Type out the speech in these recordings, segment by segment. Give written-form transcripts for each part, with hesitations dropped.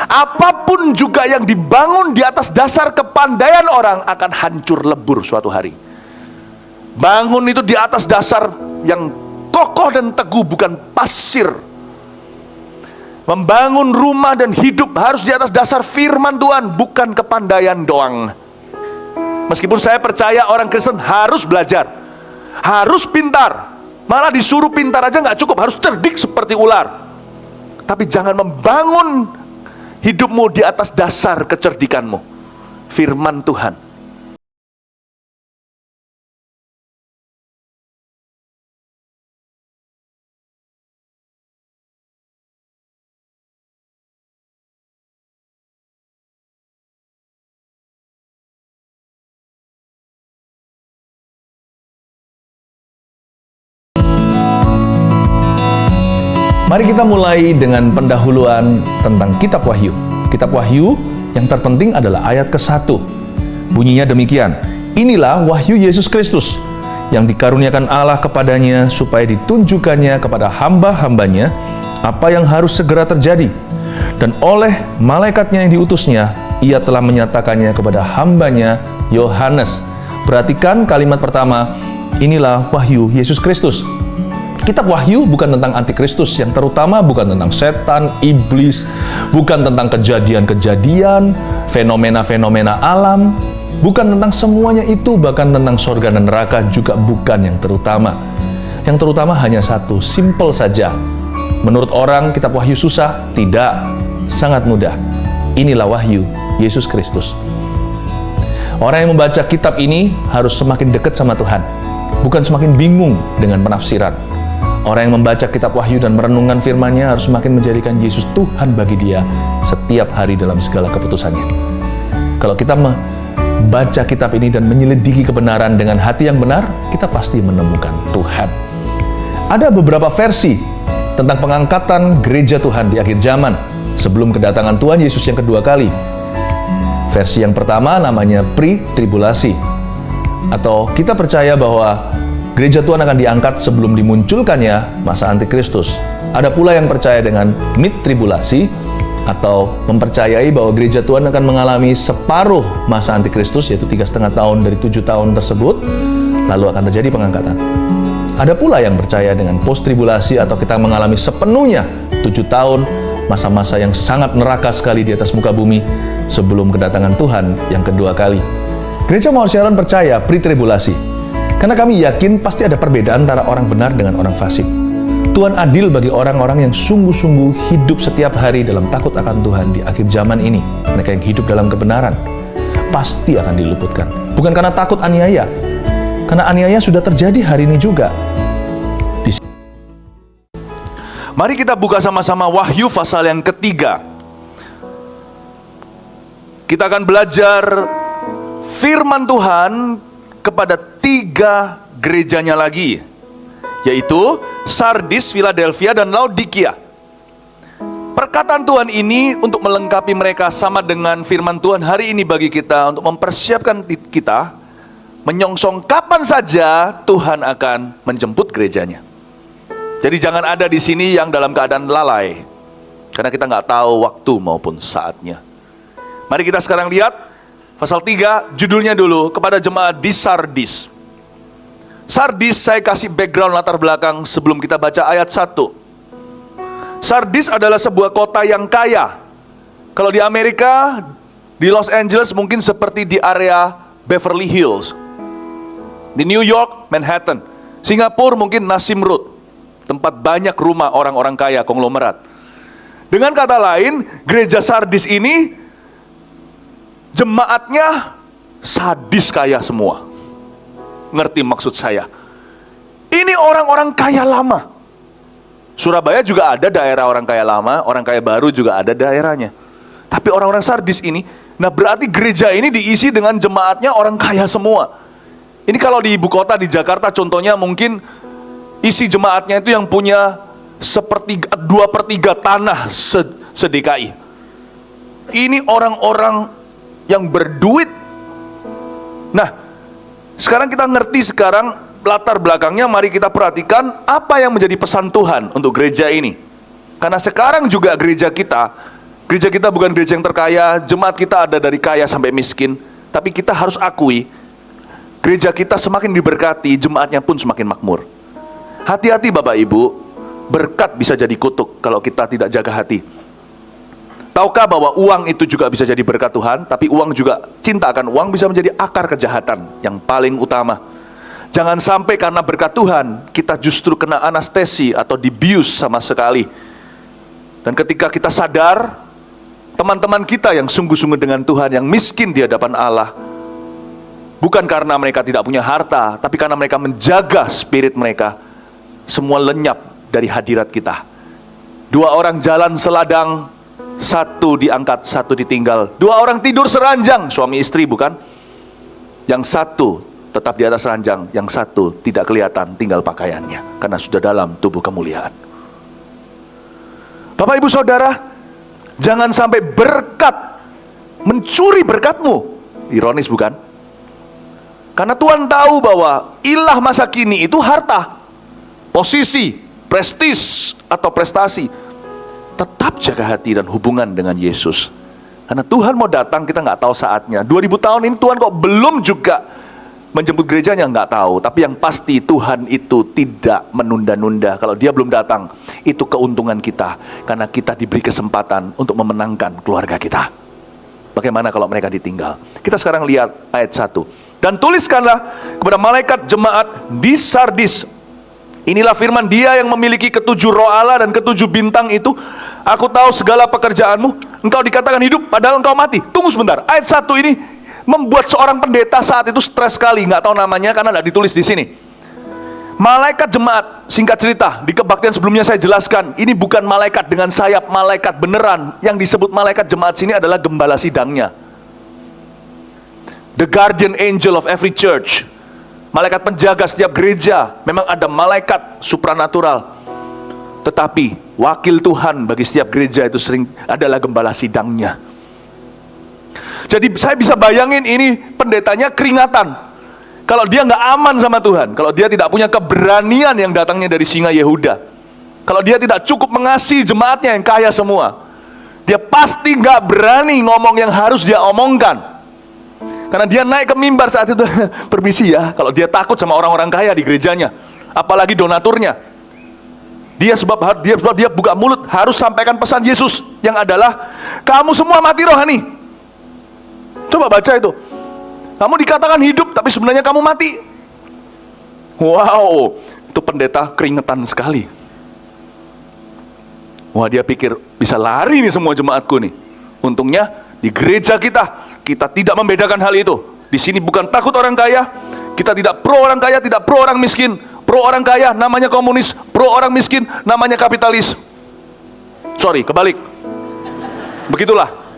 Apapun juga yang dibangun di atas dasar kepandaian orang akan hancur lebur suatu hari. Bangun itu di atas dasar yang kokoh dan teguh, bukan pasir. Membangun rumah dan hidup harus di atas dasar firman Tuhan, bukan kepandaian doang. Meskipun saya percaya orang Kristen harus belajar, harus pintar. Malah disuruh pintar aja nggak cukup, harus cerdik seperti ular. Tapi jangan membangun hidupmu di atas dasar kecerdikanmu, firman Tuhan. Mari kita mulai dengan pendahuluan tentang Kitab Wahyu. Kitab Wahyu yang terpenting adalah ayat ke-1. Bunyinya demikian: inilah wahyu Yesus Kristus yang dikaruniakan Allah kepadanya supaya ditunjukkannya kepada hamba-hambanya apa yang harus segera terjadi. Dan oleh malaikatnya yang diutusnya, ia telah menyatakannya kepada hambanya Yohanes. Perhatikan kalimat pertama, inilah wahyu Yesus Kristus. Kitab Wahyu bukan tentang antikristus, yang terutama bukan tentang setan, iblis, bukan tentang kejadian-kejadian, fenomena-fenomena alam, bukan tentang semuanya itu, bahkan tentang surga dan neraka juga bukan yang terutama. Yang terutama hanya satu, simple saja. Menurut orang Kitab Wahyu susah? Tidak, sangat mudah. Inilah wahyu Yesus Kristus. Orang yang membaca kitab ini harus semakin dekat sama Tuhan, bukan semakin bingung dengan penafsiran. Orang yang membaca kitab Wahyu dan merenungkan firman-Nya harus semakin menjadikan Yesus Tuhan bagi dia setiap hari dalam segala keputusannya. Kalau kita membaca kitab ini dan menyelidiki kebenaran dengan hati yang benar, kita pasti menemukan Tuhan. Ada beberapa versi tentang pengangkatan gereja Tuhan di akhir zaman sebelum kedatangan Tuhan Yesus yang kedua kali. Versi yang pertama namanya pre-tribulasi, atau kita percaya bahwa gereja Tuhan akan diangkat sebelum dimunculkannya masa antikristus. Ada pula yang percaya dengan mid-tribulasi, atau mempercayai bahwa gereja Tuhan akan mengalami separuh masa antikristus, yaitu 3,5 tahun dari 7 tahun tersebut, lalu akan terjadi pengangkatan. Ada pula yang percaya dengan post-tribulasi, atau kita mengalami sepenuhnya 7 tahun, masa-masa yang sangat neraka sekali di atas muka bumi sebelum kedatangan Tuhan yang kedua kali. Gereja Mount Sharon percaya pre-tribulasi, karena kami yakin pasti ada perbedaan antara orang benar dengan orang fasik. Tuhan adil bagi orang-orang yang sungguh-sungguh hidup setiap hari dalam takut akan Tuhan di akhir zaman ini. Mereka yang hidup dalam kebenaran pasti akan diluputkan. Bukan karena takut aniaya, karena aniaya sudah terjadi hari ini juga. Mari kita buka sama-sama Wahyu pasal yang ketiga. Kita akan belajar firman Tuhan kepada 3 gerejanya lagi, yaitu Sardis, Philadelphia, dan Laodikia. Perkataan Tuhan ini untuk melengkapi mereka sama dengan firman Tuhan hari ini bagi kita, untuk mempersiapkan kita menyongsong kapan saja Tuhan akan menjemput gerejanya. Jadi jangan ada di sini yang dalam keadaan lalai, karena kita nggak tahu waktu maupun saatnya. Mari kita sekarang lihat pasal 3, judulnya dulu, kepada jemaat di Sardis. Sardis, saya kasih background latar belakang sebelum kita baca ayat 1. Sardis adalah sebuah kota yang kaya. Kalau di Amerika, di Los Angeles mungkin seperti di area Beverly Hills. Di New York, Manhattan. Singapura mungkin Nassim Road, tempat banyak rumah orang-orang kaya, konglomerat. Dengan kata lain, gereja Sardis ini jemaatnya sadis kaya semua. Ngerti maksud saya? Ini orang-orang kaya lama. Surabaya juga ada daerah orang kaya lama, orang kaya baru juga ada daerahnya. Tapi orang-orang Sardis ini, nah berarti gereja ini diisi dengan jemaatnya orang kaya semua. Ini kalau di ibu kota di Jakarta contohnya, mungkin isi jemaatnya itu yang punya 2/3 tanah se-DKI. Ini orang-orang yang berduit. Nah, sekarang kita ngerti latar belakangnya. Mari kita perhatikan apa yang menjadi pesan Tuhan untuk gereja ini. Karena sekarang juga gereja kita Gereja kita bukan gereja yang terkaya, jemaat kita ada dari kaya sampai miskin. Tapi kita harus akui, gereja kita semakin diberkati, jemaatnya pun semakin makmur. Hati-hati Bapak Ibu, berkat bisa jadi kutuk kalau kita tidak jaga hati. Tahukah bahwa uang itu juga bisa jadi berkat Tuhan, tapi uang juga, cinta akan uang bisa menjadi akar kejahatan yang paling utama. Jangan sampai karena berkat Tuhan, kita justru kena anestesi atau dibius sama sekali. Dan ketika kita sadar, teman-teman kita yang sungguh-sungguh dengan Tuhan, yang miskin di hadapan Allah, bukan karena mereka tidak punya harta, tapi karena mereka menjaga spirit mereka, semua lenyap dari hadirat kita. Dua orang jalan seladang, satu diangkat, satu ditinggal. Dua orang tidur seranjang, suami istri bukan? Yang satu tetap di atas ranjang, yang satu tidak kelihatan tinggal pakaiannya, karena sudah dalam tubuh kemuliaan. Bapak Ibu Saudara, jangan sampai berkat mencuri berkatmu. Ironis bukan? Karena Tuhan tahu bahwa ilah masa kini itu harta, posisi, prestis, atau prestasi. Tetap jaga hati dan hubungan dengan Yesus. Karena Tuhan mau datang, kita nggak tahu saatnya. 2000 tahun ini Tuhan kok belum juga menjemput gerejanya, nggak tahu. Tapi yang pasti Tuhan itu tidak menunda-nunda. Kalau Dia belum datang, itu keuntungan kita. Karena kita diberi kesempatan untuk memenangkan keluarga kita. Bagaimana kalau mereka ditinggal? Kita sekarang lihat ayat 1. Dan tuliskanlah kepada malaikat jemaat di Sardis. Inilah firman Dia yang memiliki ketujuh roh Allah dan ketujuh bintang itu. Aku tahu segala pekerjaanmu. Engkau dikatakan hidup, padahal engkau mati. Tunggu sebentar. Ayat 1 ini membuat seorang pendeta saat itu stres sekali, nggak tahu namanya karena nggak ditulis di sini. Malaikat jemaat, singkat cerita, di kebaktian sebelumnya saya jelaskan, ini bukan malaikat dengan sayap, malaikat beneran. Yang disebut malaikat jemaat sini adalah gembala sidangnya, the guardian angel of every church. Malaikat penjaga setiap gereja. Memang ada malaikat supranatural, tetapi wakil Tuhan bagi setiap gereja itu sering adalah gembala sidangnya. Jadi saya bisa bayangin ini pendetanya keringatan. Kalau dia nggak aman sama Tuhan, kalau dia tidak punya keberanian yang datangnya dari singa Yehuda, kalau dia tidak cukup mengasihi jemaatnya yang kaya semua, dia pasti nggak berani ngomong yang harus dia omongkan. Karena dia naik ke mimbar saat itu, permisi ya, kalau dia takut sama orang-orang kaya di gerejanya, apalagi donaturnya. Sebab dia buka mulut, harus sampaikan pesan Yesus yang adalah, kamu semua mati rohani. Coba baca itu. Kamu dikatakan hidup, tapi sebenarnya kamu mati. Wow, itu pendeta keringetan sekali. Wah, dia pikir bisa lari nih semua jemaatku nih. Untungnya di gereja kita tidak membedakan hal itu. Di sini bukan takut orang kaya. Kita tidak pro orang kaya, tidak pro orang miskin. Pro orang kaya namanya komunis, pro orang miskin namanya kapitalis. Sorry, kebalik. Begitulah.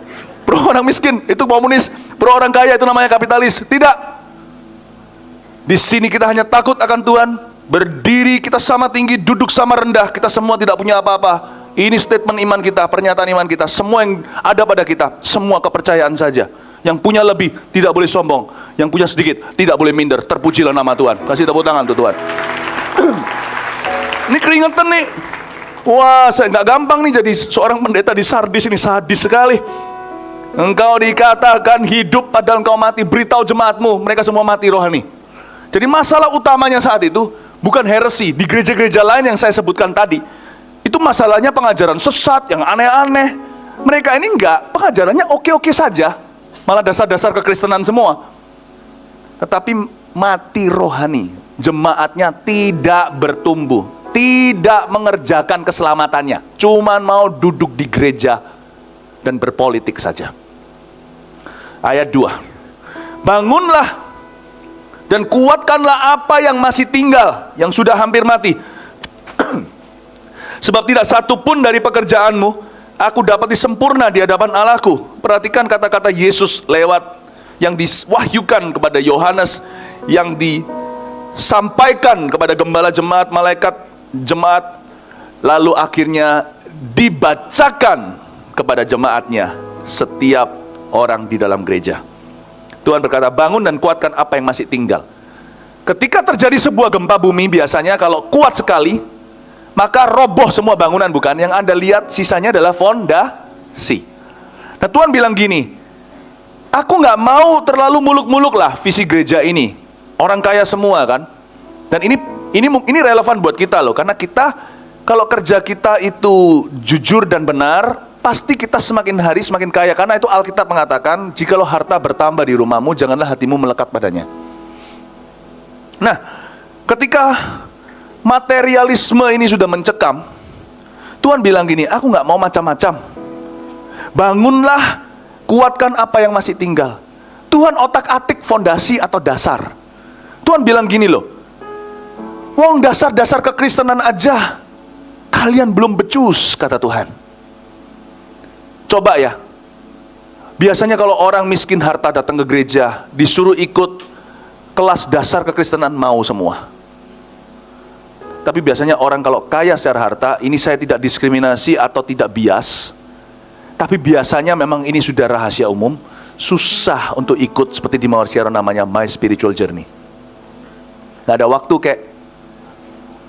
Pro orang miskin itu komunis, pro orang kaya itu namanya kapitalis. Tidak. Di sini kita hanya takut akan Tuhan, berdiri kita sama tinggi, duduk sama rendah. Kita semua tidak punya apa-apa. Ini statement iman kita, pernyataan iman kita. Semua yang ada pada kita, semua kepercayaan saja. Yang punya lebih tidak boleh sombong, yang punya sedikit tidak boleh minder. Terpujilah nama Tuhan. Kasih tepuk tangan tuh Tuhan. Ini keringetan nih. Wah, saya nggak gampang nih jadi seorang pendeta di Sardis ini, sadis sekali. Engkau dikatakan hidup padahal engkau mati. Beritahu jemaatmu, mereka semua mati rohani. Jadi masalah utamanya saat itu bukan heresi. Di gereja-gereja lain yang saya sebutkan tadi, itu masalahnya pengajaran sesat yang aneh-aneh. Mereka ini enggak, pengajarannya oke-oke saja, malah dasar-dasar kekristenan semua. Tetapi mati rohani. Jemaatnya tidak bertumbuh, tidak mengerjakan keselamatannya, cuman mau duduk di gereja dan berpolitik saja. Ayat 2. Bangunlah dan kuatkanlah apa yang masih tinggal, yang sudah hampir mati. Sebab tidak satu pun dari pekerjaanmu aku dapat disempurna di hadapan Allahku. Perhatikan kata-kata Yesus lewat yang diwahyukan kepada Yohanes, yang disampaikan kepada gembala jemaat, malaikat jemaat, lalu akhirnya dibacakan kepada jemaatnya, setiap orang di dalam gereja. Tuhan berkata, bangun dan kuatkan apa yang masih tinggal. Ketika terjadi sebuah gempa bumi, biasanya kalau kuat sekali, maka roboh semua bangunan, bukan? Yang Anda lihat sisanya adalah fondasi. Nah, Tuhan bilang gini, aku nggak mau terlalu muluk-muluk lah visi gereja ini. Orang kaya semua kan. Dan ini relevan buat kita loh, karena kita kalau kerja kita itu jujur dan benar, pasti kita semakin hari semakin kaya. Karena itu Alkitab mengatakan, jikalau harta bertambah di rumahmu, janganlah hatimu melekat padanya. Nah, ketika materialisme ini sudah mencekam, Tuhan bilang gini, aku nggak mau macam-macam. Bangunlah, kuatkan apa yang masih tinggal. Tuhan otak-atik fondasi atau dasar. Tuhan bilang gini loh, wong dasar-dasar kekristenan aja kalian belum becus, kata Tuhan. Coba ya, biasanya kalau orang miskin harta datang ke gereja, disuruh ikut kelas dasar kekristenan, mau semua. Tapi biasanya orang kalau kaya secara harta, ini saya tidak diskriminasi atau tidak bias, tapi biasanya memang ini sudah rahasia umum, susah untuk ikut seperti di Mawar Siaran namanya My Spiritual Journey. Nggak ada waktu kayak,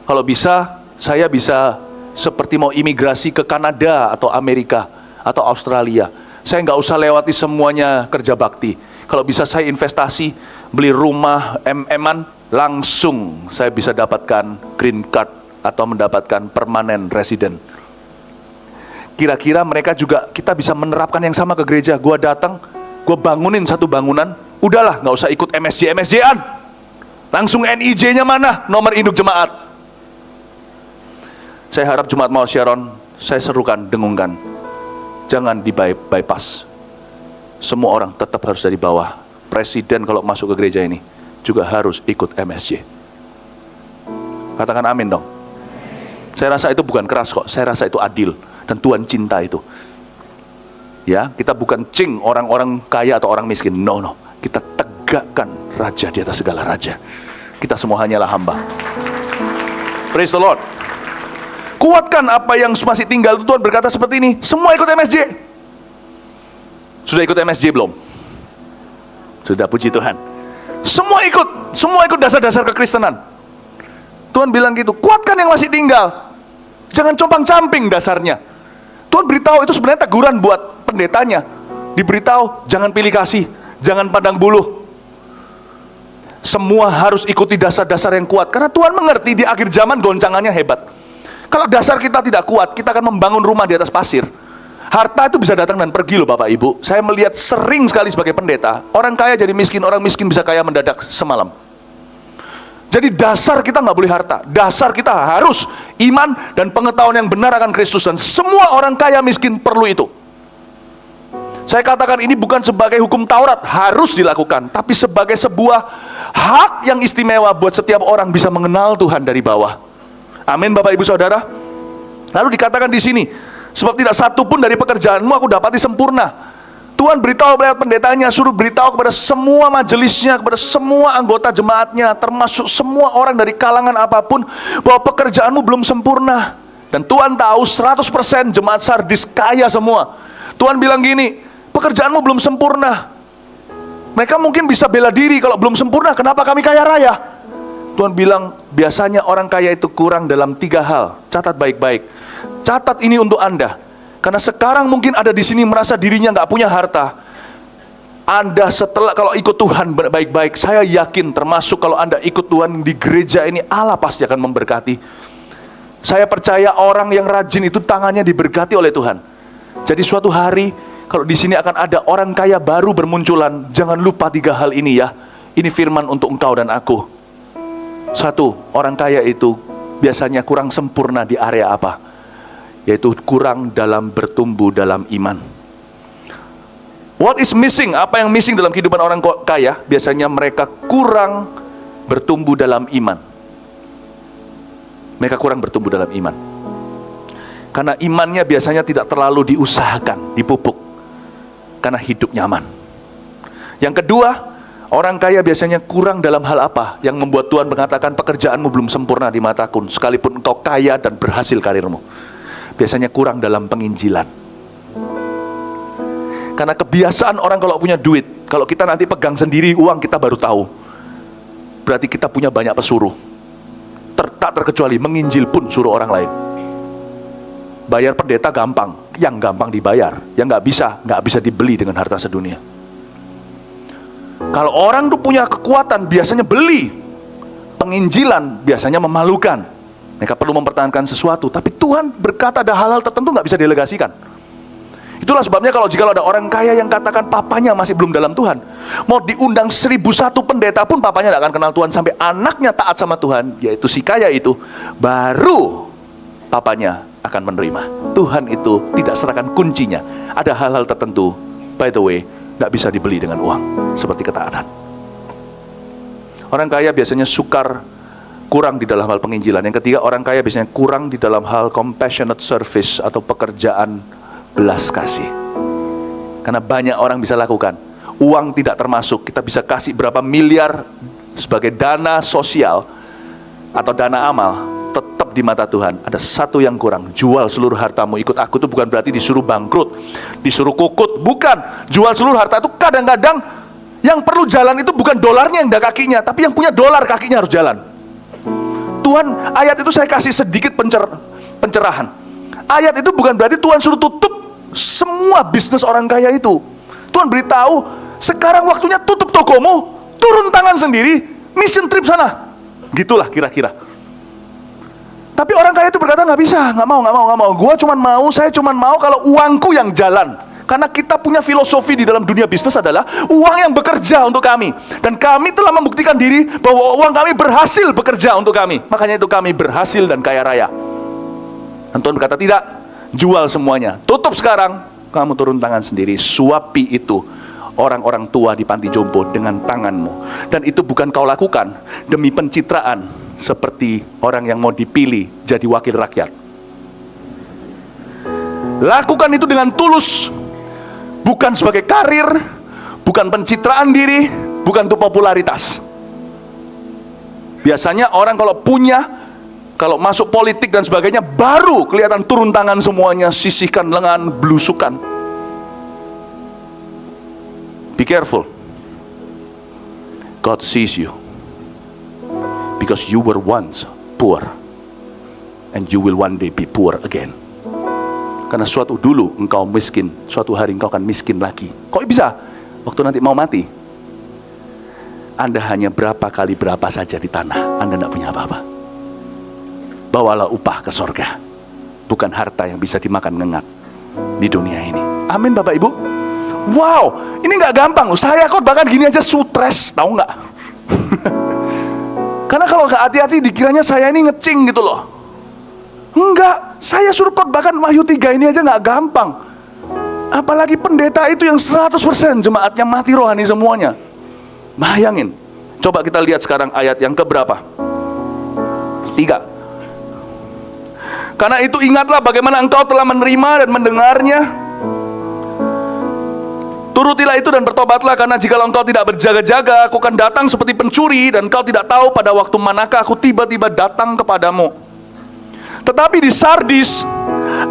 kalau bisa, saya bisa seperti mau imigrasi ke Kanada atau Amerika atau Australia. Saya nggak usah lewati semuanya kerja bakti. Kalau bisa saya investasi, beli rumah MM-an, langsung saya bisa dapatkan green card atau mendapatkan permanent resident. Kira-kira mereka juga, kita bisa menerapkan yang sama ke gereja. Gua datang, gua bangunin satu bangunan, udahlah nggak usah ikut MSJ-an. Langsung NIJ-nya mana? Nomor induk jemaat. Saya harap Jumat Mawar Sharon, saya serukan, dengungkan, jangan di-bypass. Semua orang tetap harus dari bawah. Presiden kalau masuk ke gereja ini juga harus ikut MSJ. Katakan amin dong. Saya rasa itu bukan keras kok, saya rasa itu adil. Dan Tuhan cinta itu. Ya, kita bukan cing orang-orang kaya atau orang miskin. No. Kita tegakkan raja di atas segala raja. Kita semua hanyalah hamba. Praise the Lord. Kuatkan apa yang masih tinggal. Tuhan berkata seperti ini, semua ikut MSJ. Sudah ikut MSJ belum? Sudah, puji Tuhan. Semua ikut dasar-dasar kekristenan. Tuhan bilang gitu, kuatkan yang masih tinggal. Jangan compang-camping dasarnya. Tuhan beritahu itu sebenarnya teguran buat pendetanya. Diberitahu, jangan pilih kasih, jangan pandang buluh. Semua harus ikuti dasar-dasar yang kuat. Karena Tuhan mengerti di akhir zaman goncangannya hebat. Kalau dasar kita tidak kuat, kita akan membangun rumah di atas pasir. Harta itu bisa datang dan pergi loh Bapak Ibu. Saya melihat sering sekali sebagai pendeta, orang kaya jadi miskin, orang miskin bisa kaya mendadak semalam. Jadi dasar kita nggak boleh harta. Dasar kita harus iman dan pengetahuan yang benar akan Kristus. Dan semua orang kaya miskin perlu itu. Saya katakan ini bukan sebagai hukum Taurat, harus dilakukan. Tapi sebagai sebuah hak yang istimewa buat setiap orang bisa mengenal Tuhan dari bawah. Amin Bapak Ibu Saudara. Lalu dikatakan di sini, sebab tidak satu pun dari pekerjaanmu aku dapati sempurna. Tuhan beritahu kepada pendetanya, suruh beritahu kepada semua majelisnya, kepada semua anggota jemaatnya, termasuk semua orang dari kalangan apapun, bahwa pekerjaanmu belum sempurna. Dan Tuhan tahu 100% jemaat Sardis kaya semua. Tuhan bilang gini, pekerjaanmu belum sempurna. Mereka mungkin bisa bela diri, kalau belum sempurna kenapa kami kaya raya? Tuhan bilang, biasanya orang kaya itu kurang dalam 3 hal. Catat baik-baik. Catat ini untuk Anda. Karena sekarang mungkin ada di sini merasa dirinya nggak punya harta. Anda setelah kalau ikut Tuhan baik-baik, saya yakin termasuk kalau Anda ikut Tuhan di gereja ini, Allah pasti akan memberkati. Saya percaya orang yang rajin itu tangannya diberkati oleh Tuhan. Jadi suatu hari kalau di sini akan ada orang kaya baru bermunculan, jangan lupa 3 hal ini ya. Ini firman untuk engkau dan aku. 1, orang kaya itu biasanya kurang sempurna di area apa? Yaitu kurang dalam bertumbuh dalam iman. What is missing? Apa yang missing dalam kehidupan orang kaya? Biasanya mereka kurang bertumbuh dalam iman. Mereka kurang bertumbuh dalam iman. Karena imannya biasanya tidak terlalu diusahakan, dipupuk. Karena hidup nyaman. Yang kedua, orang kaya biasanya kurang dalam hal apa yang membuat Tuhan mengatakan pekerjaanmu belum sempurna di mataku, sekalipun engkau kaya dan berhasil karirmu. Biasanya kurang dalam penginjilan. Karena kebiasaan orang kalau punya duit, kalau kita nanti pegang sendiri uang kita baru tahu, berarti kita punya banyak pesuruh. Tak terkecuali menginjil pun suruh orang lain. Bayar pendeta gampang, yang gampang dibayar, yang nggak bisa dibeli dengan harta sedunia. Kalau orang tuh punya kekuatan, biasanya beli. Penginjilan biasanya memalukan. Mereka perlu mempertahankan sesuatu, tapi Tuhan berkata ada hal-hal tertentu nggak bisa delegasikan. Itulah sebabnya jika ada orang kaya yang katakan papanya masih belum dalam Tuhan, mau diundang 1001 pendeta pun papanya tidak akan kenal Tuhan, sampai anaknya taat sama Tuhan, yaitu si kaya itu, baru papanya akan menerima. Tuhan itu tidak serahkan kuncinya. Ada hal-hal tertentu, by the way, nggak bisa dibeli dengan uang, seperti ketaatan. Orang kaya biasanya sukar, kurang di dalam hal penginjilan. Yang ketiga, orang kaya biasanya kurang di dalam hal compassionate service atau pekerjaan belas kasih. Karena banyak orang bisa lakukan. Uang tidak termasuk. Kita bisa kasih berapa miliar sebagai dana sosial atau dana amal, tetap di mata Tuhan ada satu yang kurang. Jual seluruh hartamu ikut aku itu bukan berarti disuruh bangkrut, disuruh kukut. Bukan. Jual seluruh harta itu kadang-kadang yang perlu jalan itu bukan dolarnya yang ada kakinya, tapi yang punya dolar kakinya harus jalan. Tuhan, ayat itu saya kasih sedikit pencerahan. Ayat itu bukan berarti Tuhan suruh tutup semua bisnis orang kaya itu. Tuhan beritahu, sekarang waktunya tutup tokomu, turun tangan sendiri, mission trip sana. Gitulah kira-kira. Tapi orang kaya itu berkata, nggak bisa, nggak mau. Saya cuma mau kalau uangku yang jalan. Karena kita punya filosofi di dalam dunia bisnis adalah uang yang bekerja untuk kami. Dan kami telah membuktikan diri bahwa uang kami berhasil bekerja untuk kami. Makanya itu kami berhasil dan kaya raya. Dan Tuhan berkata, tidak, jual semuanya, tutup sekarang, kamu turun tangan sendiri, suapi itu orang-orang tua di panti jompo dengan tanganmu. Dan itu bukan kau lakukan demi pencitraan, seperti orang yang mau dipilih jadi wakil rakyat. Lakukan itu dengan tulus, bukan sebagai karir, bukan pencitraan diri, bukan untuk popularitas. Biasanya orang kalau masuk politik dan sebagainya, baru kelihatan turun tangan semuanya, sisihkan lengan, belusukan. Be careful. God sees you. Because you were once poor. And you will one day be poor again. Karena suatu dulu engkau miskin, suatu hari engkau akan miskin lagi. Kok bisa? Waktu nanti mau mati, Anda hanya berapa kali berapa saja di tanah, Anda tidak punya apa-apa. Bawalah upah ke sorga, bukan harta yang bisa dimakan ngengat di dunia ini. Amin Bapak Ibu. Wow, ini nggak gampang loh. Saya kok bahkan gini aja stres, tahu nggak? Karena kalau nggak hati-hati dikiranya saya ini ngecing gitu loh. Enggak, saya suruh bahkan Wahyu 3 ini aja nggak gampang. Apalagi pendeta itu yang 100% jemaatnya mati rohani semuanya. Bayangin. Coba kita lihat sekarang ayat yang keberapa? 3. Karena itu ingatlah bagaimana engkau telah menerima dan mendengarnya. Turutilah itu dan bertobatlah, karena jikalau engkau tidak berjaga-jaga, aku akan datang seperti pencuri, dan engkau tidak tahu pada waktu manakah aku tiba-tiba datang kepadamu. Tetapi di Sardis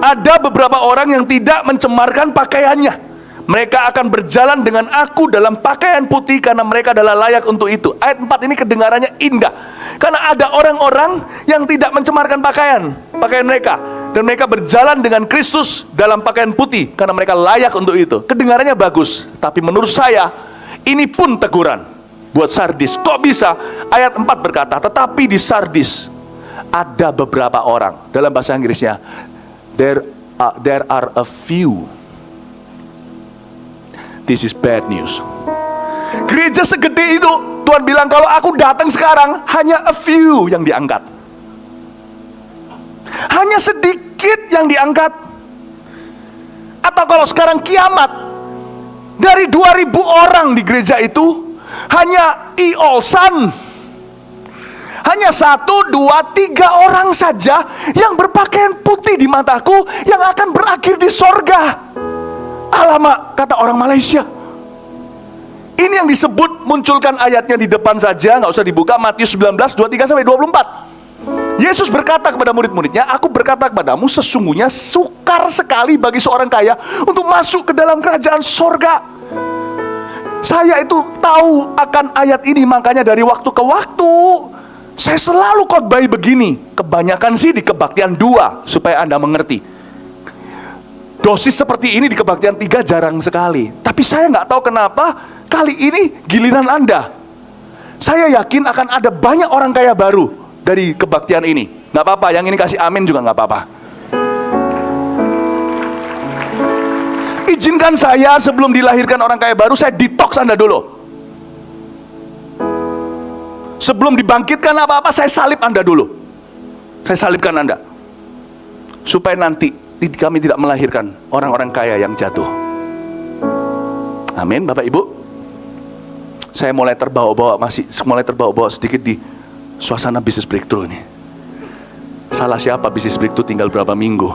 ada beberapa orang yang tidak mencemarkan pakaiannya. Mereka akan berjalan dengan aku dalam pakaian putih, karena mereka adalah layak untuk itu. Ayat 4 ini kedengarannya indah, karena ada orang-orang yang tidak mencemarkan pakaian mereka, dan mereka berjalan dengan Kristus dalam pakaian putih, karena mereka layak untuk itu. Kedengarannya bagus, tapi menurut saya ini pun teguran buat Sardis. Kok bisa? Ayat 4 berkata, tetapi di Sardis ada beberapa orang. Dalam bahasa Inggrisnya, there are a few. This is bad news. Gereja segede itu, Tuhan bilang kalau aku datang sekarang, hanya a few yang diangkat. Hanya sedikit yang diangkat. Atau kalau sekarang kiamat, dari 2000 orang di gereja itu, hanya Iolsan, hanya 1, 2, 3 orang saja yang berpakaian putih di mataku, yang akan berakhir di sorga. Alamak, kata orang Malaysia. Ini yang disebut, munculkan ayatnya di depan saja, nggak usah dibuka. Matius 19, 23-24. Yesus berkata kepada murid-muridnya, aku berkata kepadamu, sesungguhnya sukar sekali bagi seorang kaya untuk masuk ke dalam kerajaan sorga. Saya itu tahu akan ayat ini, makanya dari waktu ke waktu saya selalu khotbah begini. Kebanyakan sih di Kebaktian 2, supaya Anda mengerti. Dosis seperti ini di Kebaktian 3 jarang sekali. Tapi saya nggak tahu kenapa kali ini giliran Anda. Saya yakin akan ada banyak orang kaya baru dari kebaktian ini. Nggak apa-apa, yang ini kasih amin juga nggak apa-apa. Izinkan saya sebelum dilahirkan orang kaya baru, saya detox Anda dulu. Sebelum dibangkitkan apa-apa, saya salib Anda dulu. Saya salibkan Anda. Supaya nanti kami tidak melahirkan orang-orang kaya yang jatuh. Amin, Bapak Ibu. Saya mulai terbawa-bawa sedikit di suasana bisnis breakthrough ini. Salah siapa bisnis breakthrough tinggal berapa minggu.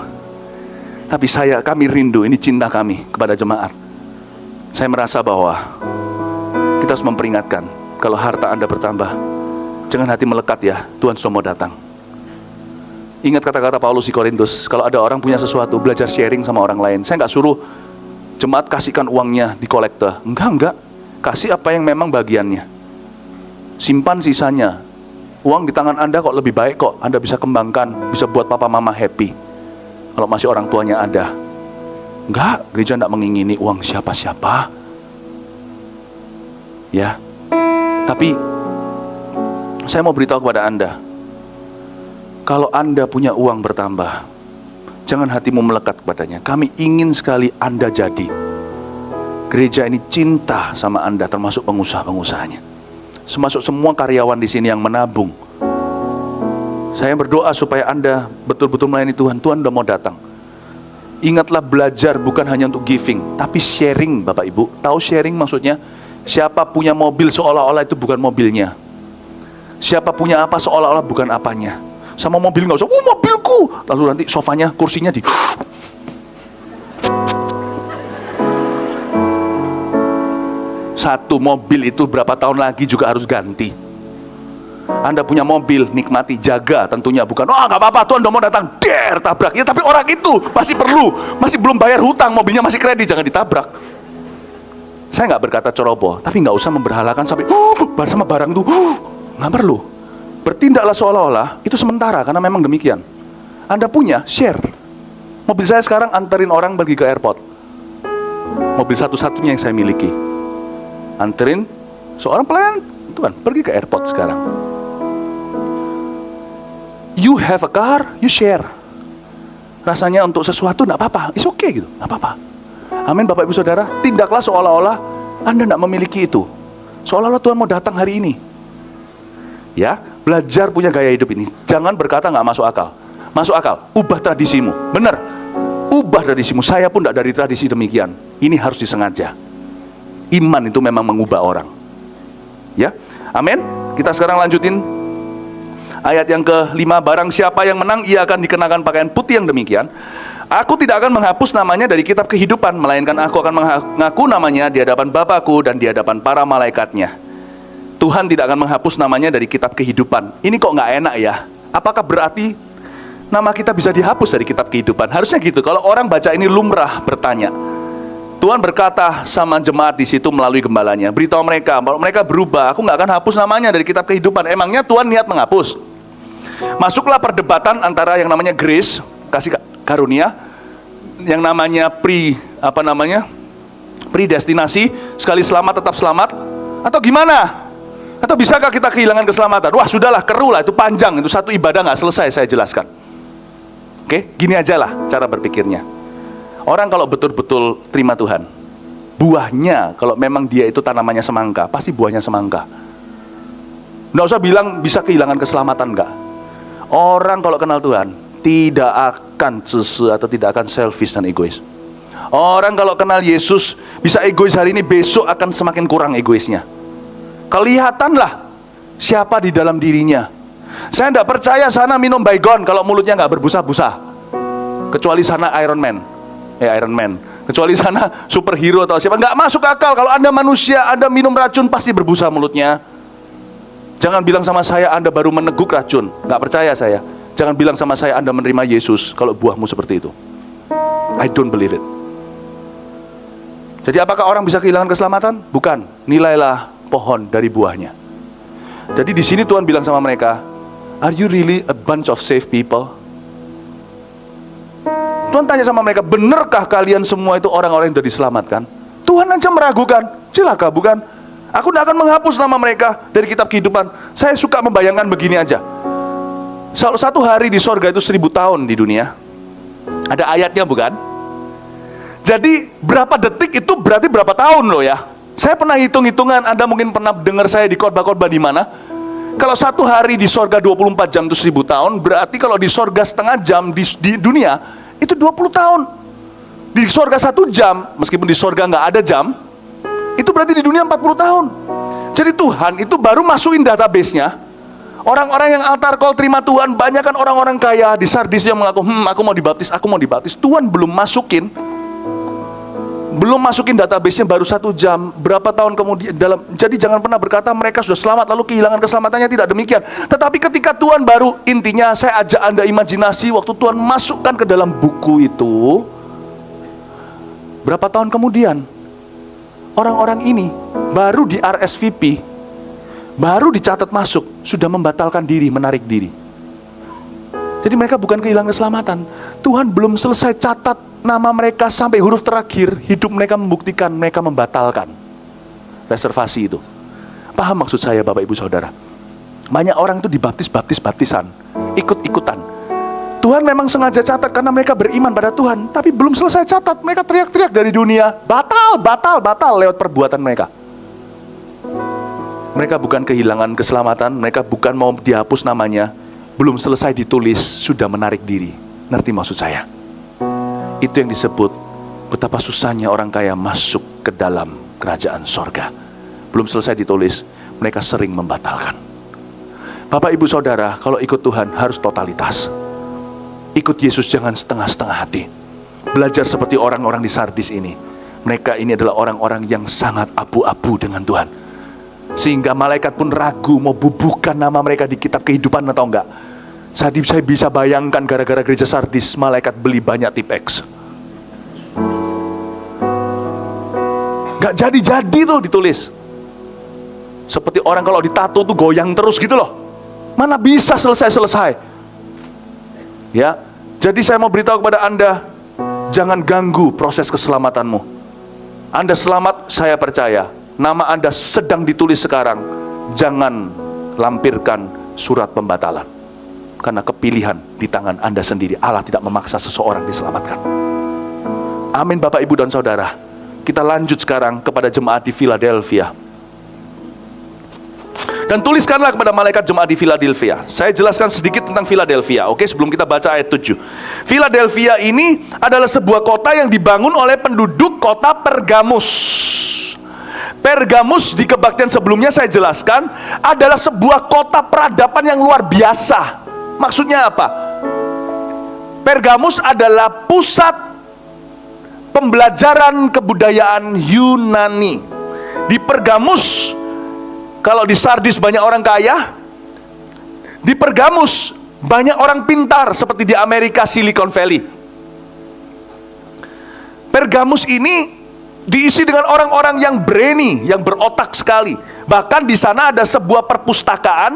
Tapi kami rindu, ini cinta kami kepada jemaat. Saya merasa bahwa kita harus memperingatkan, kalau harta Anda bertambah, jangan hati melekat ya, Tuhan sudah mau datang. Ingat kata-kata Paulus di Korintus, kalau ada orang punya sesuatu, belajar sharing sama orang lain. Saya nggak suruh jemaat kasihkan uangnya di kolektor. Enggak. Kasih apa yang memang bagiannya. Simpan sisanya. Uang di tangan Anda kok lebih baik kok. Anda bisa kembangkan, bisa buat papa mama happy. Kalau masih orang tuanya ada. Enggak, gereja tidak mengingini uang siapa-siapa. Ya. Tapi saya mau beritahu kepada Anda, kalau Anda punya uang bertambah, jangan hatimu melekat kepadanya. Kami ingin sekali Anda jadi. Gereja ini cinta sama Anda, termasuk pengusaha-pengusahanya. Termasuk semua karyawan di sini yang menabung. Saya berdoa supaya Anda betul-betul melayani Tuhan. Tuhan udah mau datang. Ingatlah, belajar bukan hanya untuk giving, tapi sharing, Bapak Ibu. Tahu sharing maksudnya? Siapa punya mobil seolah-olah itu bukan mobilnya. Siapa punya apa seolah-olah bukan apanya. Sama mobil nggak usah, mobilku. Lalu nanti sofanya, kursinya di... Satu mobil itu berapa tahun lagi juga harus ganti. Anda punya mobil, nikmati, jaga tentunya. Bukan, nggak apa-apa, Tuhan udah mau datang, tabrak. Ya, tapi orang itu masih belum bayar hutang, mobilnya masih kredit, jangan ditabrak. Saya nggak berkata ceroboh, tapi nggak usah memberhalakan sampai sama barang itu. Nggak perlu. Bertindaklah seolah-olah itu sementara, karena memang demikian. Anda punya, share. Mobil saya sekarang anterin orang pergi ke airport. Mobil satu-satunya yang saya miliki. Anterin seorang pelayan Tuhan pergi ke airport sekarang. You have a car, you share. Rasanya untuk sesuatu enggak apa-apa, it's okay gitu, enggak apa-apa. Amin, Bapak Ibu Saudara. Tindaklah seolah-olah Anda enggak memiliki itu, seolah-olah Tuhan mau datang hari ini. Ya, belajar punya gaya hidup ini. Jangan berkata enggak masuk akal. Masuk akal, ubah tradisimu. Benar, ubah tradisimu. Saya pun enggak dari tradisi demikian. Ini harus disengaja. Iman itu memang mengubah orang. Ya, amin. Kita sekarang lanjutin ayat yang ke-5. Barang siapa yang menang, ia akan dikenakan pakaian putih yang demikian. Aku tidak akan menghapus namanya dari kitab kehidupan, melainkan aku akan mengaku namanya di hadapan Bapakku dan di hadapan para malaikatnya. Tuhan tidak akan menghapus namanya dari kitab kehidupan. Ini kok nggak enak ya? Apakah berarti nama kita bisa dihapus dari kitab kehidupan? Harusnya gitu. Kalau orang baca ini lumrah bertanya. Tuhan berkata sama jemaat di situ melalui gembalanya, beritahu mereka, kalau mereka berubah, aku nggak akan hapus namanya dari kitab kehidupan. Emangnya Tuhan niat menghapus? Masuklah perdebatan antara yang namanya grace, kasih karunia, yang namanya predestinasi, sekali selamat tetap selamat, atau gimana? Atau bisakah kita kehilangan keselamatan? Wah sudahlah, keruh lah, itu panjang, itu satu ibadah nggak selesai saya jelaskan. Oke, gini aja lah cara berpikirnya. Orang kalau betul-betul terima Tuhan, buahnya kalau memang dia itu tanamannya semangka, pasti buahnya semangka. Nggak usah bilang bisa kehilangan keselamatan, enggak. Orang kalau kenal Tuhan tidak akan atau tidak akan selfish dan egois. Orang kalau kenal Yesus bisa egois hari ini, besok akan semakin kurang egoisnya. Kelihatanlah siapa di dalam dirinya. Saya tidak percaya sana minum baygon kalau mulutnya nggak berbusa-busa, kecuali sana Iron Man. Kecuali sana superhero atau siapa. Nggak masuk akal. Kalau Anda manusia, Anda minum racun pasti berbusa mulutnya. Jangan bilang sama saya Anda baru meneguk racun. Nggak percaya saya. Jangan bilang sama saya Anda menerima Yesus kalau buahmu seperti itu. I don't believe it. Jadi apakah orang bisa kehilangan keselamatan? Bukan. Nilailah pohon dari buahnya. Jadi di sini Tuhan bilang sama mereka, are you really a bunch of saved people? Tuhan tanya sama mereka, benarkah kalian semua itu orang-orang yang sudah diselamatkan? Tuhan aja meragukan. Celaka bukan? Aku tidak akan menghapus nama mereka dari kitab kehidupan. Saya suka membayangkan begini aja. Satu hari di sorga itu 1000 tahun di dunia. Ada ayatnya bukan? Jadi berapa detik itu berarti berapa tahun loh ya. Saya pernah hitung-hitungan, Anda mungkin pernah dengar saya di khotbah-khotbah di mana. Kalau satu hari di sorga 24 jam itu 1000 tahun, berarti kalau di sorga setengah jam di dunia itu 20 tahun. Di sorga 1 jam, meskipun di sorga nggak ada jam, itu berarti di dunia 40 tahun. Jadi Tuhan itu baru masukin database-nya. Orang-orang yang altar call terima Tuhan, banyak kan orang-orang kaya di Sardis yang mengaku, aku mau dibaptis, aku mau dibaptis. Tuhan belum masukin database-nya baru 1 jam, berapa tahun kemudian jadi jangan pernah berkata mereka sudah selamat lalu kehilangan keselamatannya, tidak demikian. Tetapi ketika Tuhan baru, intinya saya ajak Anda imajinasi waktu Tuhan masukkan ke dalam buku itu, berapa tahun kemudian orang-orang ini baru di RSVP, baru dicatat masuk, sudah membatalkan diri, menarik diri. Jadi mereka bukan kehilangan keselamatan. Tuhan belum selesai catat nama mereka sampai huruf terakhir. Hidup mereka membuktikan mereka membatalkan reservasi itu. Paham maksud saya Bapak Ibu Saudara? Banyak orang itu dibaptis-baptisan, ikut-ikutan. Tuhan memang sengaja catat karena mereka beriman pada Tuhan. Tapi belum selesai catat, mereka teriak-teriak dari dunia, batal, batal, batal lewat perbuatan mereka. Mereka bukan kehilangan keselamatan, mereka bukan mau dihapus namanya, belum selesai ditulis, sudah menarik diri. Ngerti maksud saya? Itu yang disebut betapa susahnya orang kaya masuk ke dalam kerajaan sorga. Belum selesai ditulis, mereka sering membatalkan. Bapak Ibu Saudara, kalau ikut Tuhan harus totalitas. Ikut Yesus jangan setengah-setengah hati. Belajar seperti orang-orang di Sardis ini. Mereka ini adalah orang-orang yang sangat abu-abu dengan Tuhan. Sehingga malaikat pun ragu mau bubuhkan nama mereka di kitab kehidupan atau enggak. Saya bisa bayangkan gara-gara gereja Sardis, malaikat beli banyak tipex. Gak jadi-jadi tuh ditulis. Seperti orang kalau ditato tuh goyang terus gitu loh. Mana bisa selesai-selesai. Ya, jadi saya mau beritahu kepada Anda, jangan ganggu proses keselamatanmu. Anda selamat, saya percaya. Nama Anda sedang ditulis sekarang. Jangan lampirkan surat pembatalan. Karena kepilihan di tangan Anda sendiri. Allah tidak memaksa seseorang diselamatkan. Amin Bapak Ibu dan Saudara. Kita lanjut sekarang kepada jemaat di Philadelphia. Dan tuliskanlah kepada malaikat jemaat di Philadelphia. Saya jelaskan sedikit tentang Philadelphia, oke, sebelum kita baca ayat 7. Philadelphia ini adalah sebuah kota yang dibangun oleh penduduk kota Pergamus. Pergamus di kebaktian sebelumnya saya jelaskan adalah sebuah kota peradaban yang luar biasa. Maksudnya apa? Pergamus adalah pusat pembelajaran kebudayaan Yunani. Di Pergamus, kalau di Sardis banyak orang kaya, di Pergamus banyak orang pintar seperti di Amerika Silicon Valley. Pergamus ini diisi dengan orang-orang yang brainy, yang berotak sekali. Bahkan di sana ada sebuah perpustakaan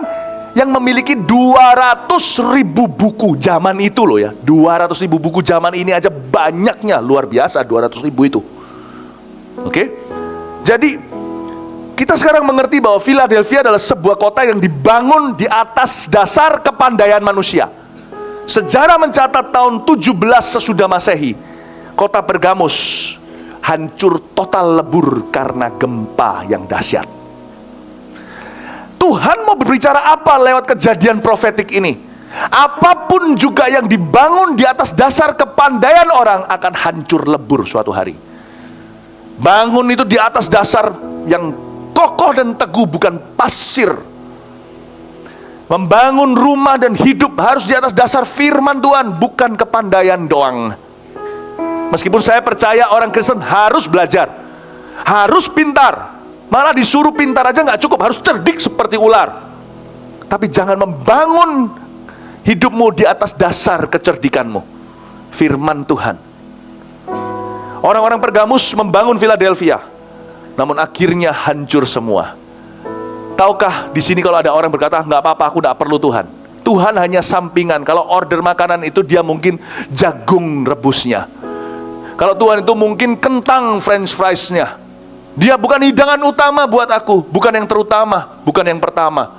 yang memiliki 200.000 buku zaman itu loh ya. 200.000 buku zaman ini aja banyaknya, luar biasa 200.000 itu. Oke? Jadi kita sekarang mengerti bahwa Philadelphia adalah sebuah kota yang dibangun di atas dasar kepandaian manusia. Sejarah mencatat tahun 17 sesudah Masehi, kota Pergamus hancur total, lebur karena gempa yang dahsyat. Tuhan mau berbicara apa lewat kejadian profetik ini? Apapun juga yang dibangun di atas dasar kepandaian orang akan hancur lebur suatu hari. Bangun itu di atas dasar yang kokoh dan teguh, bukan pasir. Membangun rumah dan hidup harus di atas dasar firman Tuhan, bukan kepandaian doang. Meskipun saya percaya orang Kristen harus belajar, harus pintar. Malah disuruh pintar aja nggak cukup, harus cerdik seperti ular. Tapi jangan membangun hidupmu di atas dasar kecerdikanmu, firman Tuhan. Orang-orang Pergamus membangun Philadelphia, namun akhirnya hancur semua. Tahukah di sini kalau ada orang berkata, nggak apa-apa, aku nggak perlu Tuhan. Tuhan hanya sampingan. Kalau order makanan itu dia mungkin jagung rebusnya. Kalau Tuhan itu mungkin kentang french fries-nya. Dia bukan hidangan utama buat aku, bukan yang terutama, bukan yang pertama.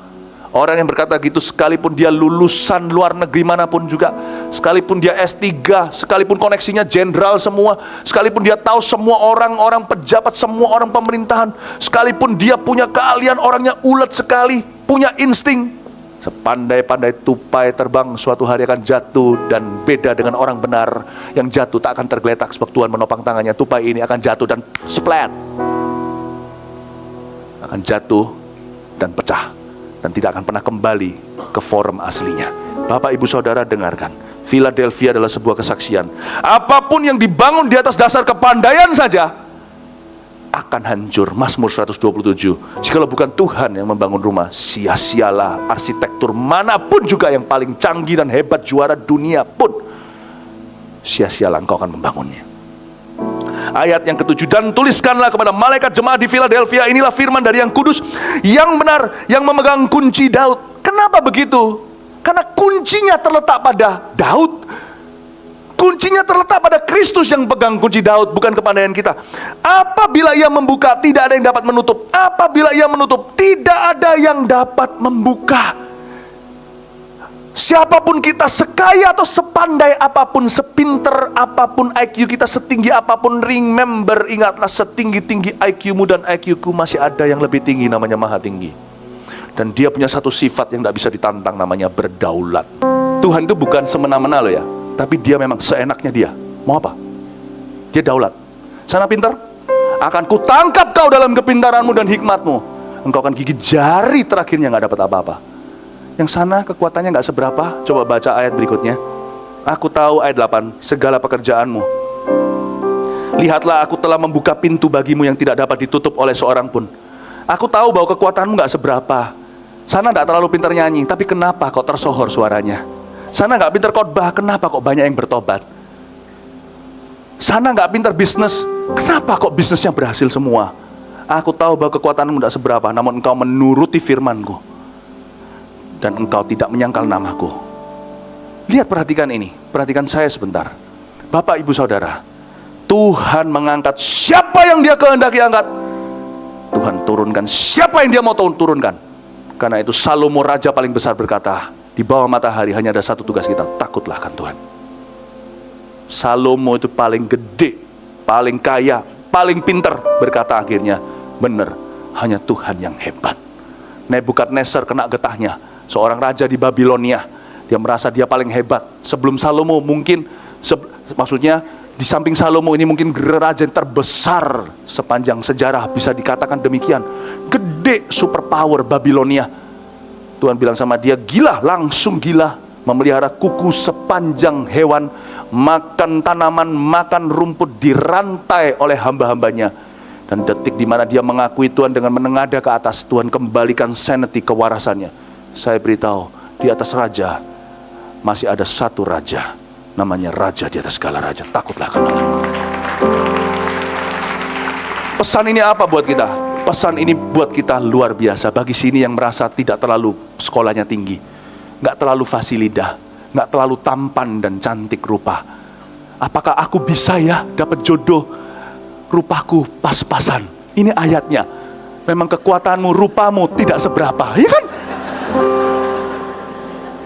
Orang yang berkata gitu sekalipun dia lulusan luar negeri manapun juga, sekalipun dia S3, sekalipun koneksinya jenderal semua, sekalipun dia tahu semua orang-orang pejabat, semua orang pemerintahan, sekalipun dia punya keahlian, orangnya ulet sekali, punya insting, sepandai-pandai tupai terbang suatu hari akan jatuh. Dan beda dengan orang benar yang jatuh tak akan tergeletak sebab Tuhan menopang tangannya. Tupai ini akan jatuh dan splat, akan jatuh dan pecah, dan tidak akan pernah kembali ke form aslinya. Bapak ibu saudara dengarkan, Philadelphia adalah sebuah kesaksian. Apapun yang dibangun di atas dasar kepandaian saja akan hancur. Mazmur 127. Jikalau bukan Tuhan yang membangun rumah, sia-sialah arsitektur manapun juga yang paling canggih dan hebat juara dunia pun, sia-sialah engkau akan membangunnya. Ayat yang ke-7, dan tuliskanlah kepada malaikat jemaat di Philadelphia, inilah firman dari yang kudus, yang benar, yang memegang kunci Daud. Kenapa begitu? Karena kuncinya terletak pada Daud. Kuncinya terletak pada Kristus yang pegang kunci Daud, bukan kepandaian kita. Apabila ia membuka, tidak ada yang dapat menutup. Apabila ia menutup, tidak ada yang dapat membuka. Siapapun kita, sekaya atau sepandai apapun, sepinter apapun IQ kita, setinggi apapun, remember, ingatlah, setinggi-tinggi IQ-mu dan IQ-ku masih ada yang lebih tinggi, namanya Maha Tinggi. Dan dia punya satu sifat yang tidak bisa ditantang, namanya berdaulat. Tuhan itu bukan semena-mena loh ya, tapi dia memang seenaknya dia. Mau apa? Dia daulat. Sana pintar, akan kutangkap kau dalam kepintaranmu dan hikmatmu. Engkau akan gigit jari terakhirnya, gak dapat apa-apa. Yang sana kekuatannya gak seberapa. Coba baca ayat berikutnya. Aku tahu ayat 8, segala pekerjaanmu. Lihatlah, aku telah membuka pintu bagimu yang tidak dapat ditutup oleh seorang pun. Aku tahu bahwa kekuatanmu gak seberapa. Sana gak terlalu pintar nyanyi, tapi kenapa kok tersohor suaranya? Sana gak pintar khotbah, kenapa kok banyak yang bertobat? Sana gak pintar bisnis, kenapa kok bisnisnya berhasil semua? Aku tahu bahwa kekuatanmu gak seberapa, namun engkau menuruti firmanku, dan engkau tidak menyangkal namaku. Lihat, perhatikan ini, perhatikan saya sebentar. Bapak ibu saudara, Tuhan mengangkat siapa yang dia kehendaki angkat. Tuhan turunkan siapa yang dia mau turunkan. Karena itu Salomo raja paling besar berkata, di bawah matahari hanya ada satu tugas kita, takutlah akan Tuhan. Salomo itu paling gede, paling kaya, paling pinter, berkata akhirnya, benar, hanya Tuhan yang hebat. Nebukadnezar kena getahnya, seorang raja di Babilonia. Dia merasa dia paling hebat. Sebelum Salomo mungkin, maksudnya di samping Salomo ini mungkin raja yang terbesar sepanjang sejarah, bisa dikatakan demikian. Gede, superpower Babilonia. Tuhan bilang sama dia, gila, langsung gila, memelihara kuku sepanjang hewan, makan tanaman, makan rumput, dirantai oleh hamba-hambanya. Dan detik di mana dia mengakui Tuhan dengan menengadah ke atas, Tuhan kembalikan sanity, kewarasannya. Saya beritahu, di atas raja masih ada satu raja, namanya raja di atas segala raja. Takutlah akan Allah. Pesan ini apa buat kita? Pesan ini buat kita luar biasa. Bagi sini yang merasa tidak terlalu sekolahnya tinggi, gak terlalu fasilidah, gak terlalu tampan dan cantik rupa. Apakah aku bisa ya dapat jodoh rupaku pas-pasan? Ini ayatnya. Memang kekuatanmu, rupamu tidak seberapa, ya kan?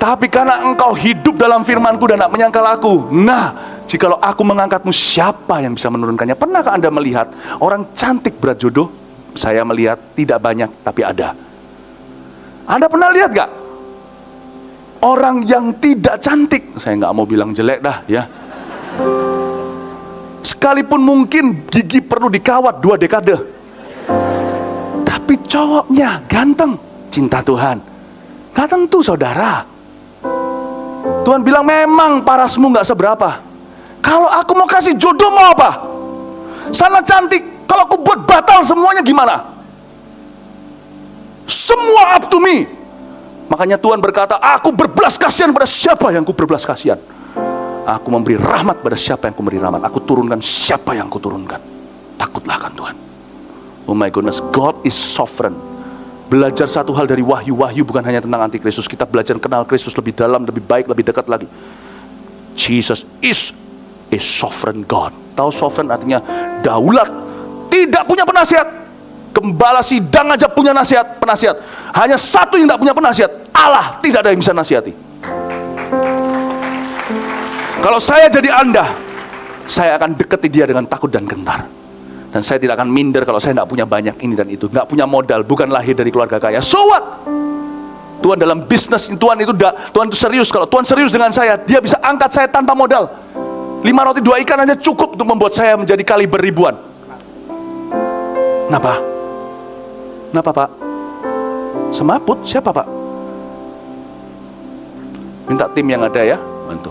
Tapi karena engkau hidup dalam firmanku dan tak menyangkal aku, nah, jikalau aku mengangkatmu, siapa yang bisa menurunkannya? Pernahkah Anda melihat orang cantik berat jodoh? Saya melihat tidak banyak, tapi ada. Anda pernah lihat gak orang yang tidak cantik? Saya gak mau bilang jelek dah ya. Sekalipun mungkin gigi perlu dikawat 2 dekade, tapi cowoknya ganteng, cinta Tuhan. Gak tentu saudara. Tuhan bilang memang parasmu gak seberapa. Kalau aku mau kasih jodoh mau apa? Sana cantik, kalau aku buat batal semuanya gimana? Semua up to me. Makanya Tuhan berkata, aku berbelas kasihan pada siapa yang ku berbelas kasihan. Aku memberi rahmat pada siapa yang ku beri rahmat. Aku turunkan siapa yang ku turunkan. Takutlah akan Tuhan. Oh my goodness, God is sovereign. belajar satu hal dari Wahyu. Wahyu bukan hanya tentang antikristus. Kita belajar kenal Kristus lebih dalam, lebih baik, lebih dekat lagi. Jesus is a sovereign God. Tahu sovereign artinya daulat, tidak punya penasihat. Gembala sidang aja punya penasihat. Hanya satu yang tidak punya penasihat, Allah. Tidak ada yang bisa nasihati. Kalau saya jadi Anda, saya akan dekati dia dengan takut dan gentar. Dan saya tidak akan minder kalau saya tidak punya banyak ini dan itu, nggak punya modal, bukan lahir dari keluarga kaya. So what? Tuhan dalam bisnis, Tuhan itu serius. Kalau Tuhan serius dengan saya, dia bisa angkat saya tanpa modal. 5 roti 2 ikan aja cukup untuk membuat saya menjadi kaliber ribuan. Kenapa? Kenapa, Pak? Semaput? Siapa, Pak? Minta tim yang ada ya, bantu.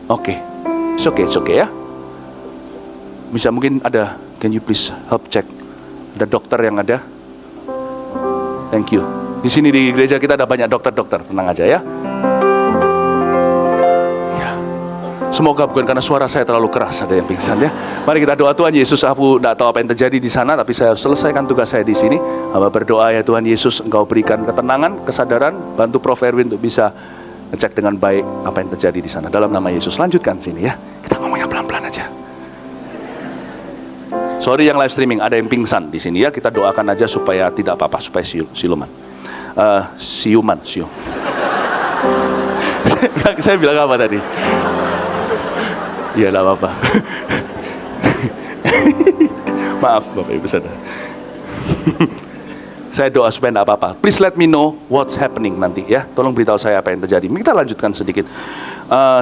Oke. It's okay ya. Bisa mungkin ada, can you please help check? Ada dokter yang ada? Thank you. Di sini di gereja kita ada banyak dokter-dokter, tenang aja ya. Semoga bukan karena suara saya terlalu keras ada yang pingsan ya. Mari kita doa. Tuhan Yesus, aku tidak tahu apa yang terjadi di sana, tapi saya harus selesaikan tugas saya di sini. Hamba berdoa ya Tuhan Yesus, Engkau berikan ketenangan, kesadaran, bantu Prof. Erwin untuk bisa ngecek dengan baik apa yang terjadi di sana. Dalam nama Yesus, lanjutkan sini ya. Kita ngomongnya pelan-pelan aja. Sorry yang live streaming, ada yang pingsan di sini ya. Kita doakan aja supaya tidak apa-apa, supaya siuman. Siuman. Saya bilang apa tadi? Ya, tidak apa-apa. Maaf Bapak Ibu Saudara. Saya doa supaya tidak apa-apa. Please let me know what's happening nanti ya. Tolong beritahu saya apa yang terjadi. Kita lanjutkan sedikit.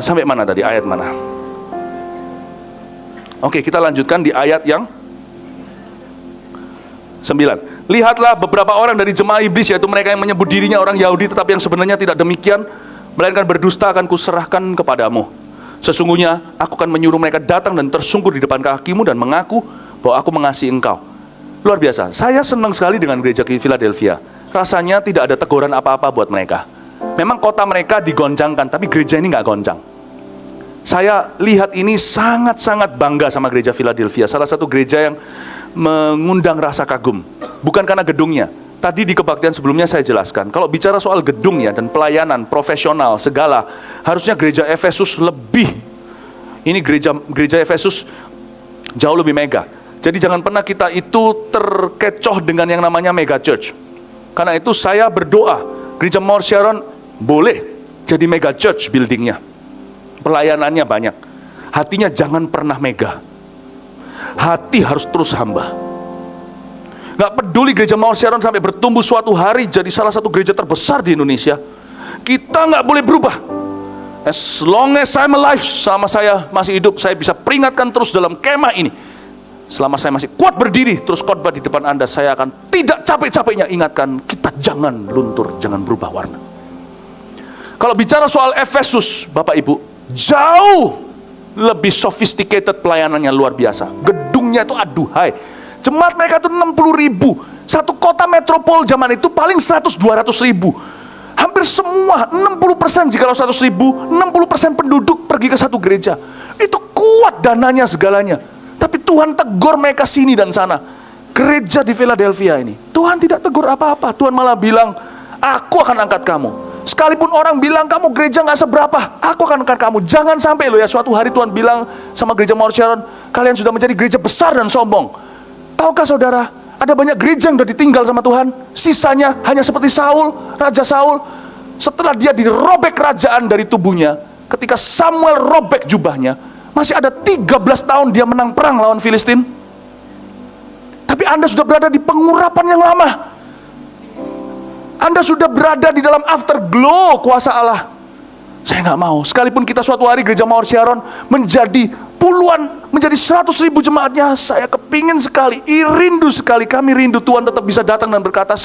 Sampai mana tadi? Ayat mana? Oke, kita lanjutkan di ayat yang 9. Lihatlah beberapa orang dari jemaah iblis, yaitu mereka yang menyebut dirinya orang Yahudi, tetapi yang sebenarnya tidak demikian, melainkan berdusta, akan kuserahkan kepadamu. Sesungguhnya aku akan menyuruh mereka datang dan tersungkur di depan kakimu dan mengaku bahwa aku mengasihi engkau. Luar biasa. Saya senang sekali dengan gereja Philadelphia. Rasanya tidak ada teguran apa-apa buat mereka. Memang kota mereka digoncangkan, tapi gereja ini nggak goncang. Saya lihat ini sangat-sangat bangga sama gereja Philadelphia. Salah satu gereja yang mengundang rasa kagum. Bukan karena gedungnya. Tadi di kebaktian sebelumnya saya jelaskan, kalau bicara soal gedungnya dan pelayanan, profesional, segala, harusnya gereja Efesus lebih. Ini gereja Efesus jauh lebih mega. Jadi jangan pernah kita itu terkecoh dengan yang namanya mega church. Karena itu saya berdoa, gereja Mount Sharon boleh jadi mega church buildingnya. Pelayanannya banyak. Hatinya jangan pernah mega. Hati harus terus hamba. Gak peduli gereja Mount Sharon sampai bertumbuh suatu hari jadi salah satu gereja terbesar di Indonesia, kita gak boleh berubah. As long as I'm alive, selama saya masih hidup, saya bisa peringatkan terus dalam kemah ini. Selama saya masih kuat berdiri terus khotbah di depan Anda, saya akan tidak capek-capeknya ingatkan, kita jangan luntur, jangan berubah warna. Kalau bicara soal Efesus, Bapak Ibu, jauh lebih sophisticated pelayanannya, luar biasa. Gedungnya itu aduhai. Jemaat mereka itu 60.000. Satu kota metropol zaman itu paling 100-200 ribu. Hampir semua, 60% jika 100 ribu, 60% penduduk pergi ke satu gereja. Itu kuat dananya segalanya. Tapi Tuhan tegur mereka sini dan sana. Gereja di Philadelphia ini, Tuhan tidak tegur apa-apa. Tuhan malah bilang, aku akan angkat kamu. Sekalipun orang bilang kamu gereja gak seberapa, aku akan angkat kamu. Jangan sampai loh ya, suatu hari Tuhan bilang sama gereja Mount Sharon, kalian sudah menjadi gereja besar dan sombong. Tahukah saudara, ada banyak gereja yang sudah ditinggal sama Tuhan. Sisanya hanya seperti Saul, Raja Saul. Setelah dia dirobek kerajaan dari tubuhnya, ketika Samuel robek jubahnya, masih ada 13 tahun dia menang perang lawan Filistin. Tapi Anda sudah berada di pengurapan yang lama. Anda sudah berada di dalam afterglow kuasa Allah. Saya nggak mau. Sekalipun kita suatu hari gereja Mount Sharon menjadi puluhan, menjadi 100.000 jemaatnya, saya kepingin sekali, rindu sekali, kami rindu Tuhan tetap bisa datang dan berkata,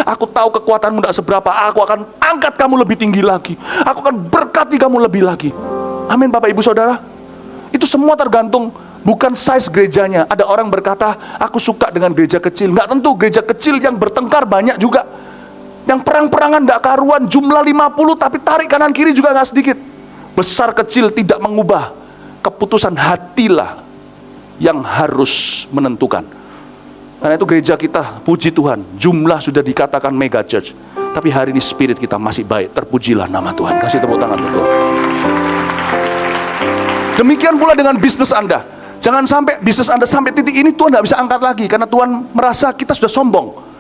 aku tahu kekuatanmu tidak seberapa, aku akan angkat kamu lebih tinggi lagi, aku akan berkati kamu lebih lagi. Amin Bapak Ibu Saudara. Itu semua tergantung bukan size gerejanya. Ada orang berkata, aku suka dengan gereja kecil. Nggak tentu, gereja kecil yang bertengkar banyak juga. Yang perang-perangan gak karuan, jumlah 50 tapi tarik kanan kiri juga gak sedikit. Besar kecil tidak mengubah. Keputusan hatilah yang harus menentukan. Karena itu gereja kita, puji Tuhan, jumlah sudah dikatakan mega church, tapi hari ini spirit kita masih baik. Terpujilah nama Tuhan. Kasih tepuk tangan untuk Tuhan. Demikian pula dengan bisnis Anda. Jangan sampai bisnis Anda sampai titik ini Tuhan tidak bisa angkat lagi, karena Tuhan merasa kita sudah sombong.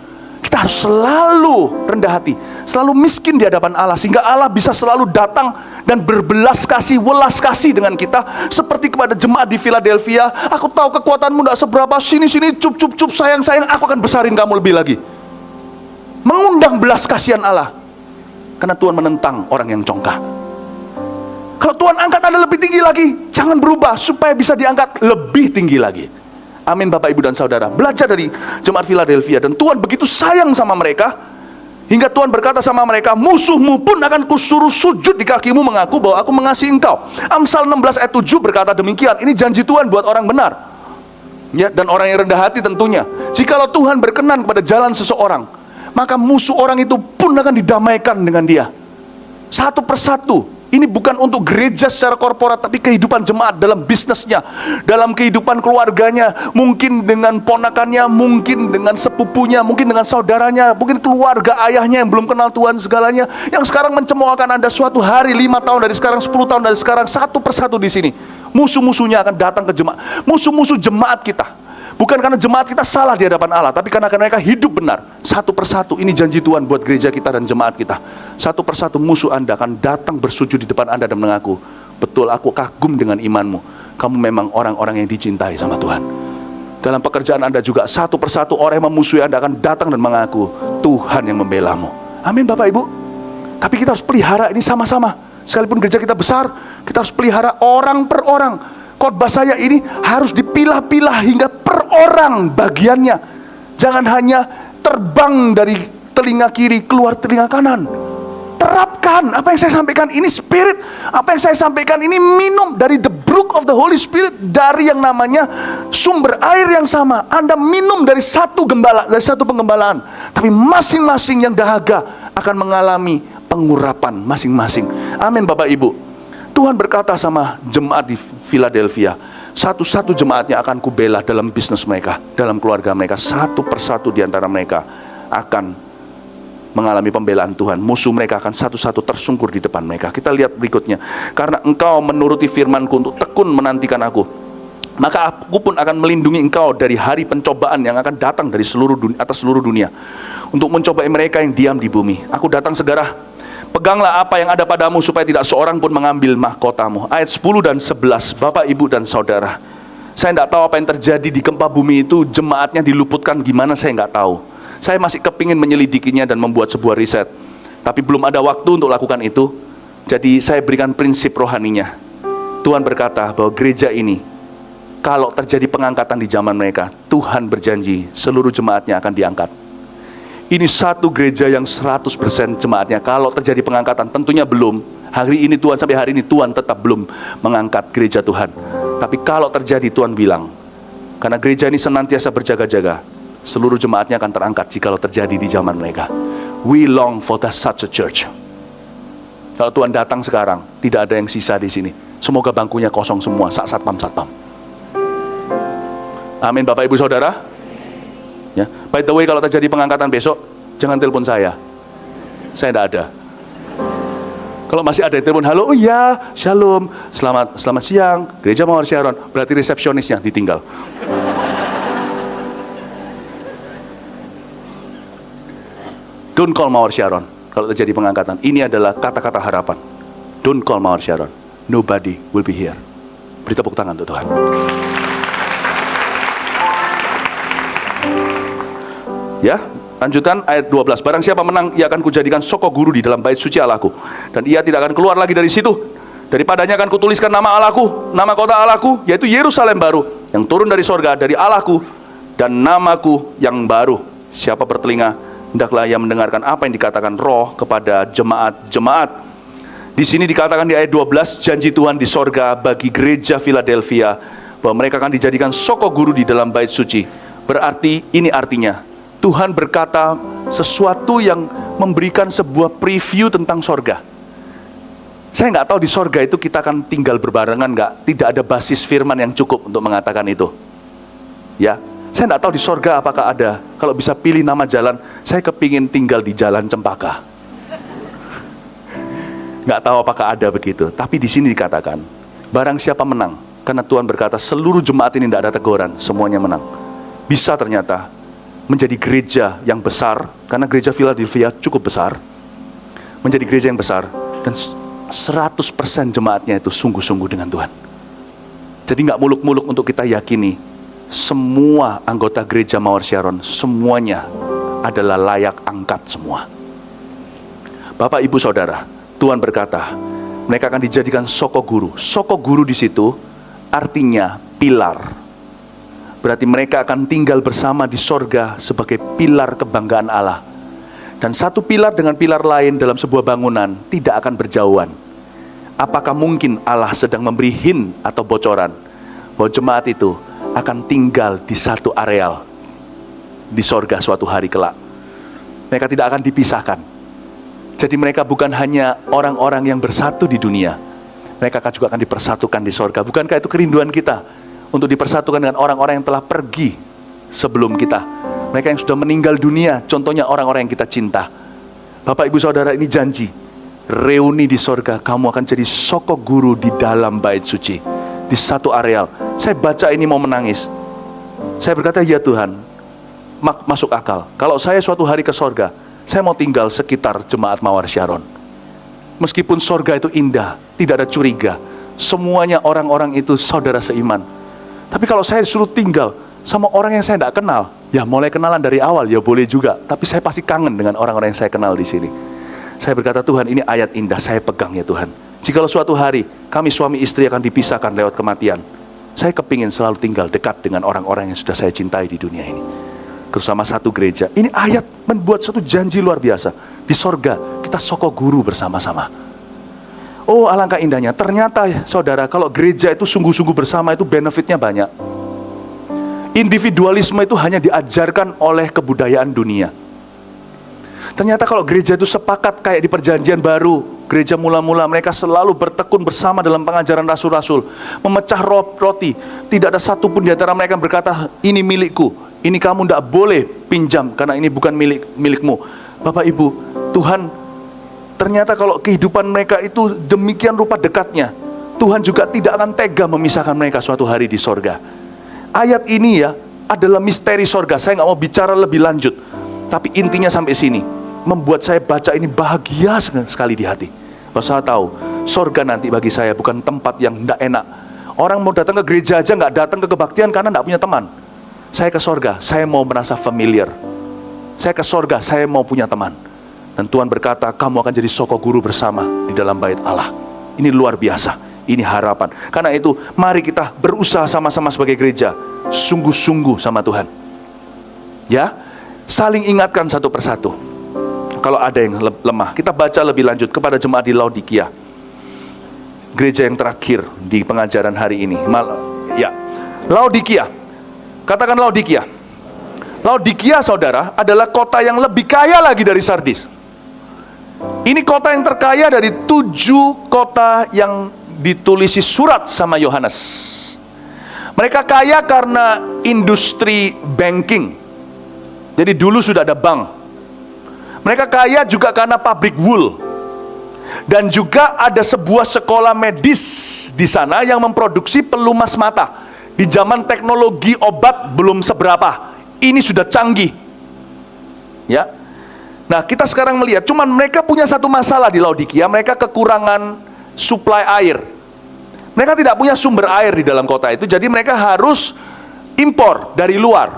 Kita harus selalu rendah hati, selalu miskin di hadapan Allah, sehingga Allah bisa selalu datang dan berbelas kasih, welas kasih dengan kita. Seperti kepada jemaat di Philadelphia, aku tahu kekuatanmu tidak seberapa, sini, cup, sayang, aku akan besarin kamu lebih lagi. Mengundang belas kasihan Allah, karena Tuhan menentang orang yang congkak. Kalau Tuhan angkat Anda lebih tinggi lagi, jangan berubah supaya bisa diangkat lebih tinggi lagi. Amin Bapak Ibu dan Saudara. Belajar dari jemaat Philadelphia, dan Tuhan begitu sayang sama mereka, hingga Tuhan berkata sama mereka, musuhmu pun akan kusuruh sujud di kakimu mengaku bahwa aku mengasihi engkau. Amsal 16 ayat 7 berkata demikian. Ini janji Tuhan buat orang benar, ya, dan orang yang rendah hati tentunya. Jikalau Tuhan berkenan kepada jalan seseorang, maka musuh orang itu pun akan didamaikan dengan dia. Satu persatu. Ini bukan untuk gereja secara korporat, tapi kehidupan jemaat dalam bisnisnya, dalam kehidupan keluarganya, mungkin dengan ponakannya, mungkin dengan sepupunya, mungkin dengan saudaranya, mungkin keluarga ayahnya yang belum kenal Tuhan segalanya, yang sekarang mencemoohkan Anda. Suatu hari 5 tahun dari sekarang, 10 tahun dari sekarang, satu persatu di sini, musuh-musuhnya akan datang ke jemaat. Musuh-musuh jemaat kita. Bukan karena jemaat kita salah di hadapan Allah, tapi karena mereka hidup benar. Satu persatu, ini janji Tuhan buat gereja kita dan jemaat kita. Satu persatu musuh Anda akan datang bersujud di depan Anda dan mengaku, betul, aku kagum dengan imanmu. Kamu memang orang-orang yang dicintai sama Tuhan. Dalam pekerjaan Anda juga, satu persatu orang yang memusuhi Anda akan datang dan mengaku, Tuhan yang membelamu. Amin Bapak Ibu. Tapi kita harus pelihara ini sama-sama. Sekalipun gereja kita besar, kita harus pelihara orang per orang. Khotbah saya ini harus dipilah-pilah hingga per orang bagiannya. Jangan hanya terbang dari telinga kiri keluar telinga kanan. Terapkan apa yang saya sampaikan ini spirit. Apa yang saya sampaikan ini minum dari the brook of the Holy Spirit, dari yang namanya sumber air yang sama. Anda minum dari satu gembala, dari satu penggembalaan. Tapi masing-masing yang dahaga akan mengalami pengurapan masing-masing. Amin Bapak Ibu. Tuhan berkata sama jemaat di Philadelphia, satu-satu jemaatnya akan kubela dalam bisnis mereka, dalam keluarga mereka. Satu persatu di antara mereka akan mengalami pembelaan Tuhan. Musuh mereka akan satu-satu tersungkur di depan mereka. Kita lihat berikutnya. Karena engkau menuruti firmanku untuk tekun menantikan aku, maka aku pun akan melindungi engkau dari hari pencobaan yang akan datang dari atas seluruh dunia, untuk mencobai mereka yang diam di bumi. Aku datang segera. Peganglah apa yang ada padamu supaya tidak seorang pun mengambil mahkotamu. Ayat 10 dan 11, Bapak, Ibu, dan Saudara. Saya tidak tahu apa yang terjadi di gempa bumi itu, jemaatnya diluputkan gimana, saya nggak tahu. Saya masih kepingin menyelidikinya dan membuat sebuah riset, tapi belum ada waktu untuk lakukan itu. Jadi saya berikan prinsip rohaninya. Tuhan berkata bahwa gereja ini, kalau terjadi pengangkatan di zaman mereka, Tuhan berjanji seluruh jemaatnya akan diangkat. Ini satu gereja yang 100% jemaatnya. Kalau terjadi pengangkatan, tentunya belum. Hari ini Tuhan, sampai hari ini Tuhan tetap belum mengangkat gereja Tuhan. Tapi kalau terjadi, Tuhan bilang, karena gereja ini senantiasa berjaga-jaga, seluruh jemaatnya akan terangkat jikalau terjadi di zaman mereka. We long for such a church. Kalau Tuhan datang sekarang, tidak ada yang sisa di sini. Semoga bangkunya kosong semua, satpam. Amin Bapak Ibu Saudara. Ya. By the way, kalau terjadi pengangkatan besok, jangan telepon saya tidak ada. Kalau masih ada yang telepon, halo, oh iya, shalom, selamat siang, gereja Mawar Sharon, berarti resepsionisnya ditinggal. Don't call Mawar Sharon kalau terjadi pengangkatan. Ini adalah kata-kata harapan. Don't call Mawar Sharon, nobody will be here. Beri tepuk tangan untuk Tuhan. Ya, lanjutan ayat 12. Barang siapa menang, ia akan kujadikan soko guru di dalam bait suci Allahku, dan ia tidak akan keluar lagi dari situ. Daripadanya akan kutuliskan nama Allahku, nama kota Allahku, yaitu Yerusalem baru, yang turun dari sorga, dari Allahku, dan namaku yang baru. Siapa bertelinga, hendaklah ia mendengarkan apa yang dikatakan Roh kepada jemaat-jemaat. Di sini dikatakan di ayat 12, janji Tuhan di sorga bagi gereja Philadelphia, bahwa mereka akan dijadikan soko guru di dalam bait suci. Berarti, ini artinya, Tuhan berkata sesuatu yang memberikan sebuah preview tentang sorga. Saya nggak tahu di sorga itu kita akan tinggal berbarengan nggak. Tidak ada basis firman yang cukup untuk mengatakan itu. Ya, Saya tidak tahu di sorga apakah ada. Kalau bisa pilih nama jalan, saya kepingin tinggal di Jalan Cempaka. Nggak tahu apakah ada begitu. Tapi di sini dikatakan, barang siapa menang. Karena Tuhan berkata, seluruh jemaat ini tidak ada teguran, semuanya menang. Bisa ternyata menjadi gereja yang besar, karena gereja Philadelphia cukup besar. Menjadi gereja yang besar, dan 100% jemaatnya itu sungguh-sungguh dengan Tuhan. Jadi nggak muluk-muluk untuk kita yakini, semua anggota gereja Mawar Sharon, semuanya adalah layak angkat semua. Bapak, Ibu, Saudara, Tuhan berkata, mereka akan dijadikan soko guru. Soko guru di situ artinya pilar. Berarti mereka akan tinggal bersama di sorga sebagai pilar kebanggaan Allah. Dan satu pilar dengan pilar lain dalam sebuah bangunan tidak akan berjauhan. Apakah mungkin Allah sedang memberi hint atau bocoran bahwa jemaat itu akan tinggal di satu areal di sorga suatu hari kelak? Mereka tidak akan dipisahkan. Jadi mereka bukan hanya orang-orang yang bersatu di dunia, mereka juga akan dipersatukan di sorga. Bukankah itu kerinduan kita untuk dipersatukan dengan orang-orang yang telah pergi sebelum kita, mereka yang sudah meninggal dunia, contohnya orang-orang yang kita cinta. Bapak, Ibu, Saudara, ini janji reuni di sorga, kamu akan jadi soko guru di dalam bait suci, di satu areal. Saya baca ini mau menangis. Saya berkata, ya Tuhan, masuk akal. Kalau saya suatu hari ke sorga, saya mau tinggal sekitar jemaat Mawar Sharon. Meskipun sorga itu indah, tidak ada curiga, semuanya orang-orang itu saudara seiman. Tapi kalau saya disuruh tinggal sama orang yang saya tidak kenal, ya mulai kenalan dari awal, ya boleh juga. Tapi saya pasti kangen dengan orang-orang yang saya kenal di sini. Saya berkata, Tuhan, ini ayat indah, saya pegang ya Tuhan. Jikalau suatu hari kami suami istri akan dipisahkan lewat kematian, saya kepingin selalu tinggal dekat dengan orang-orang yang sudah saya cintai di dunia ini, bersama satu gereja. Ini ayat membuat satu janji luar biasa. Di sorga kita soko guru bersama-sama. Oh, alangkah indahnya. Ternyata ya, saudara, kalau gereja itu sungguh-sungguh bersama, itu benefitnya banyak. Individualisme itu hanya diajarkan oleh kebudayaan dunia. Ternyata kalau gereja itu sepakat kayak di perjanjian baru, gereja mula-mula mereka selalu bertekun bersama dalam pengajaran rasul-rasul, memecah roti. Tidak ada satupun di antara mereka yang berkata, ini milikku, ini kamu tidak boleh pinjam karena ini bukan milikmu. Bapak, Ibu, Tuhan, ternyata kalau kehidupan mereka itu demikian rupa dekatnya, Tuhan juga tidak akan tega memisahkan mereka suatu hari di sorga. Ayat ini ya adalah misteri sorga. Saya nggak mau bicara lebih lanjut, tapi intinya sampai sini membuat saya baca ini bahagia sekali di hati. Bahwa saya tahu sorga nanti bagi saya bukan tempat yang tidak enak. Orang mau datang ke gereja aja nggak datang ke kebaktian karena nggak punya teman. Saya ke sorga, saya mau merasa familiar. Saya ke sorga, saya mau punya teman. Dan Tuhan berkata, kamu akan jadi soko guru bersama di dalam bait Allah. Ini luar biasa, ini harapan. Karena itu, mari kita berusaha sama-sama sebagai gereja, sungguh-sungguh sama Tuhan. Ya, saling ingatkan satu persatu. Kalau ada yang lemah, kita baca lebih lanjut kepada jemaat di Laodikia, gereja yang terakhir di pengajaran hari ini. Ya, Laodikia, katakan Laodikia. Laodikia, saudara, adalah kota yang lebih kaya lagi dari Sardis. Ini kota yang terkaya dari 7 kota yang ditulisi surat sama Yohanes. Mereka kaya karena industri banking. Jadi dulu sudah ada bank. Mereka kaya juga karena pabrik wool. Dan juga ada sebuah sekolah medis di sana yang memproduksi pelumas mata. Di zaman teknologi obat belum seberapa, ini sudah canggih. Ya. Nah, kita sekarang melihat, cuman mereka punya satu masalah di Laodikia, mereka kekurangan suplai air. Mereka tidak punya sumber air di dalam kota itu, jadi mereka harus impor dari luar.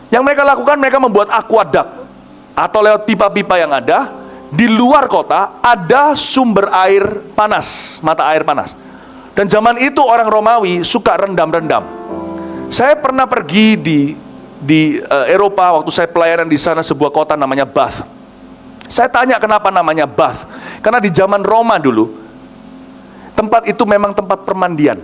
Yang mereka lakukan, mereka membuat aqueduct atau lewat pipa-pipa yang ada di luar kota ada sumber air panas, mata air panas. Dan zaman itu orang Romawi suka rendam-rendam. Saya pernah pergi di Eropa waktu saya pelayanan di sana, sebuah kota namanya Bath. Saya tanya kenapa namanya Bath. Karena di zaman Roma dulu, tempat itu memang tempat permandian,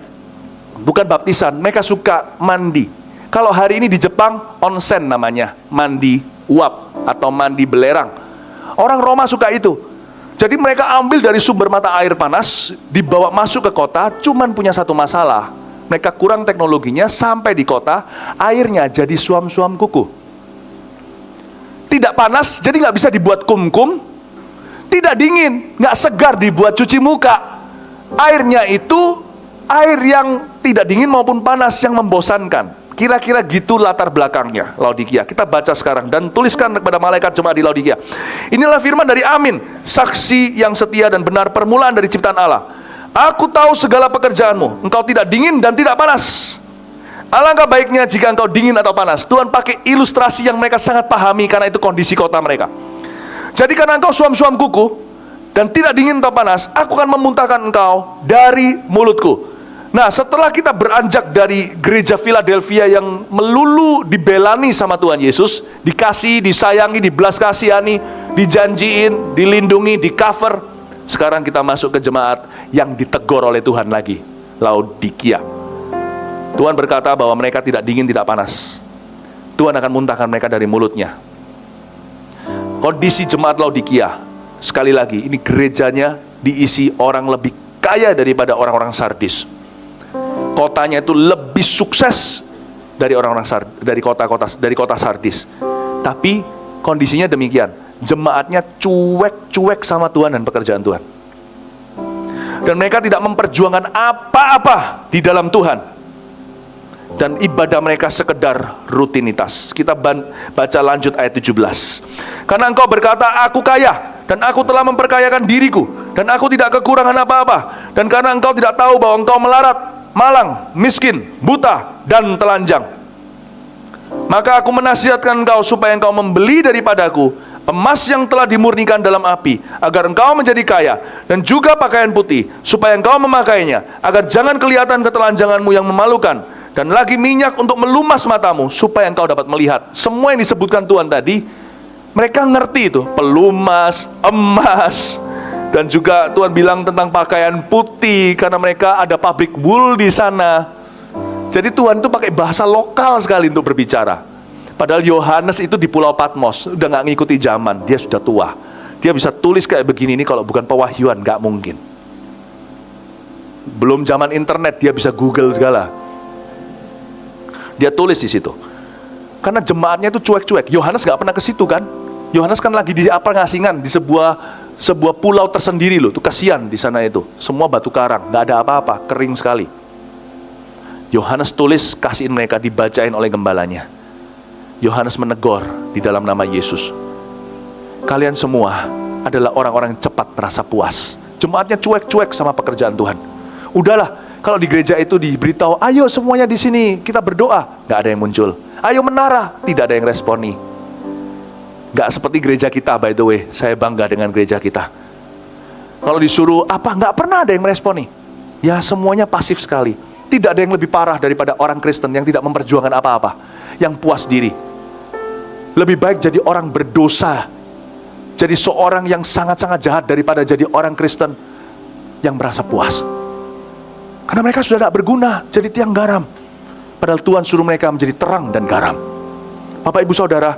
bukan baptisan. Mereka suka mandi. Kalau hari ini di Jepang, onsen namanya, mandi uap atau mandi belerang. Orang Roma suka itu. Jadi mereka ambil dari sumber mata air panas, dibawa masuk ke kota, cuman punya satu masalah. mereka kurang teknologinya, sampai di kota, airnya jadi suam-suam kuku. Tidak panas, jadi nggak bisa dibuat kum-kum. Tidak dingin, nggak segar dibuat cuci muka. Airnya itu air yang tidak dingin maupun panas, yang membosankan. Kira-kira gitu latar belakangnya Laodikia. Kita baca sekarang dan tuliskan kepada malaikat jemaat di Laodikia. Inilah firman dari Amin, saksi yang setia dan benar, permulaan dari ciptaan Allah. Aku tahu segala pekerjaanmu, engkau tidak dingin dan tidak panas. Alangkah baiknya jika engkau dingin atau panas. Tuhan pakai ilustrasi yang mereka sangat pahami, karena itu kondisi kota mereka. Jadi karena engkau suam-suam kuku dan tidak dingin atau panas, aku akan memuntahkan engkau dari mulutku. Nah, setelah kita beranjak dari gereja Philadelphia yang melulu dibelani sama Tuhan Yesus, dikasih, disayangi, dibelas kasihani, dijanjiin, dilindungi, di cover, sekarang kita masuk ke jemaat yang ditegur oleh Tuhan lagi, Laodikia. Tuhan berkata bahwa mereka tidak dingin, tidak panas. Tuhan akan muntahkan mereka dari mulutnya. Kondisi jemaat Laodikia, sekali lagi, ini gerejanya diisi orang lebih kaya daripada orang-orang Sardis. Kotanya itu lebih sukses dari dari kota Sardis. Tapi kondisinya demikian, jemaatnya cuek-cuek sama Tuhan dan pekerjaan Tuhan. Dan mereka tidak memperjuangkan apa-apa di dalam Tuhan. Dan ibadah mereka sekedar rutinitas. Kita baca lanjut ayat 17. Karena engkau berkata, aku kaya, dan aku telah memperkayakan diriku, dan aku tidak kekurangan apa-apa. Dan karena engkau tidak tahu bahwa engkau melarat, malang, miskin, buta, dan telanjang, maka aku menasihatkan engkau supaya engkau membeli daripadaku emas yang telah dimurnikan dalam api, agar engkau menjadi kaya, dan juga pakaian putih, supaya engkau memakainya, agar jangan kelihatan ketelanjanganmu yang memalukan, dan lagi minyak untuk melumas matamu, supaya engkau dapat melihat. Semua yang disebutkan Tuhan tadi, mereka ngerti itu, pelumas, emas. Dan juga Tuhan bilang tentang pakaian putih, karena mereka ada pabrik wool di sana. Jadi Tuhan itu pakai bahasa lokal sekali untuk berbicara. Padahal Yohanes itu di Pulau Patmos, udah gak ngikuti zaman, dia sudah tua. Dia bisa tulis kayak begini, ini kalau bukan pewahyuan, gak mungkin. Belum zaman internet, dia bisa Google segala. Dia tulis di situ. Karena jemaatnya itu cuek-cuek. Yohanes gak pernah ke situ kan? Yohanes kan lagi di ngasingan di sebuah pulau tersendiri loh. Tuh kasihan di sana itu. Semua batu karang, nggak ada apa-apa, kering sekali. Yohanes tulis, kasihin mereka, dibacain oleh gembalanya. Yohanes menegur di dalam nama Yesus. Kalian semua adalah orang-orang yang cepat merasa puas. Jemaatnya cuek-cuek sama pekerjaan Tuhan. Udahlah, kalau di gereja itu diberitahu, ayo semuanya di sini kita berdoa, nggak ada yang muncul. Ayo menara, tidak ada yang responi. Gak seperti gereja kita, by the way. Saya bangga dengan gereja kita. Kalau disuruh apa, gak pernah ada yang meresponi. Ya semuanya pasif sekali. Tidak ada yang lebih parah daripada orang Kristen yang tidak memperjuangkan apa-apa, yang puas diri. Lebih baik jadi orang berdosa, jadi seorang yang sangat-sangat jahat, daripada jadi orang Kristen yang merasa puas. Karena mereka sudah tidak berguna jadi tiang garam, padahal Tuhan suruh mereka menjadi terang dan garam. Bapak Ibu Saudara,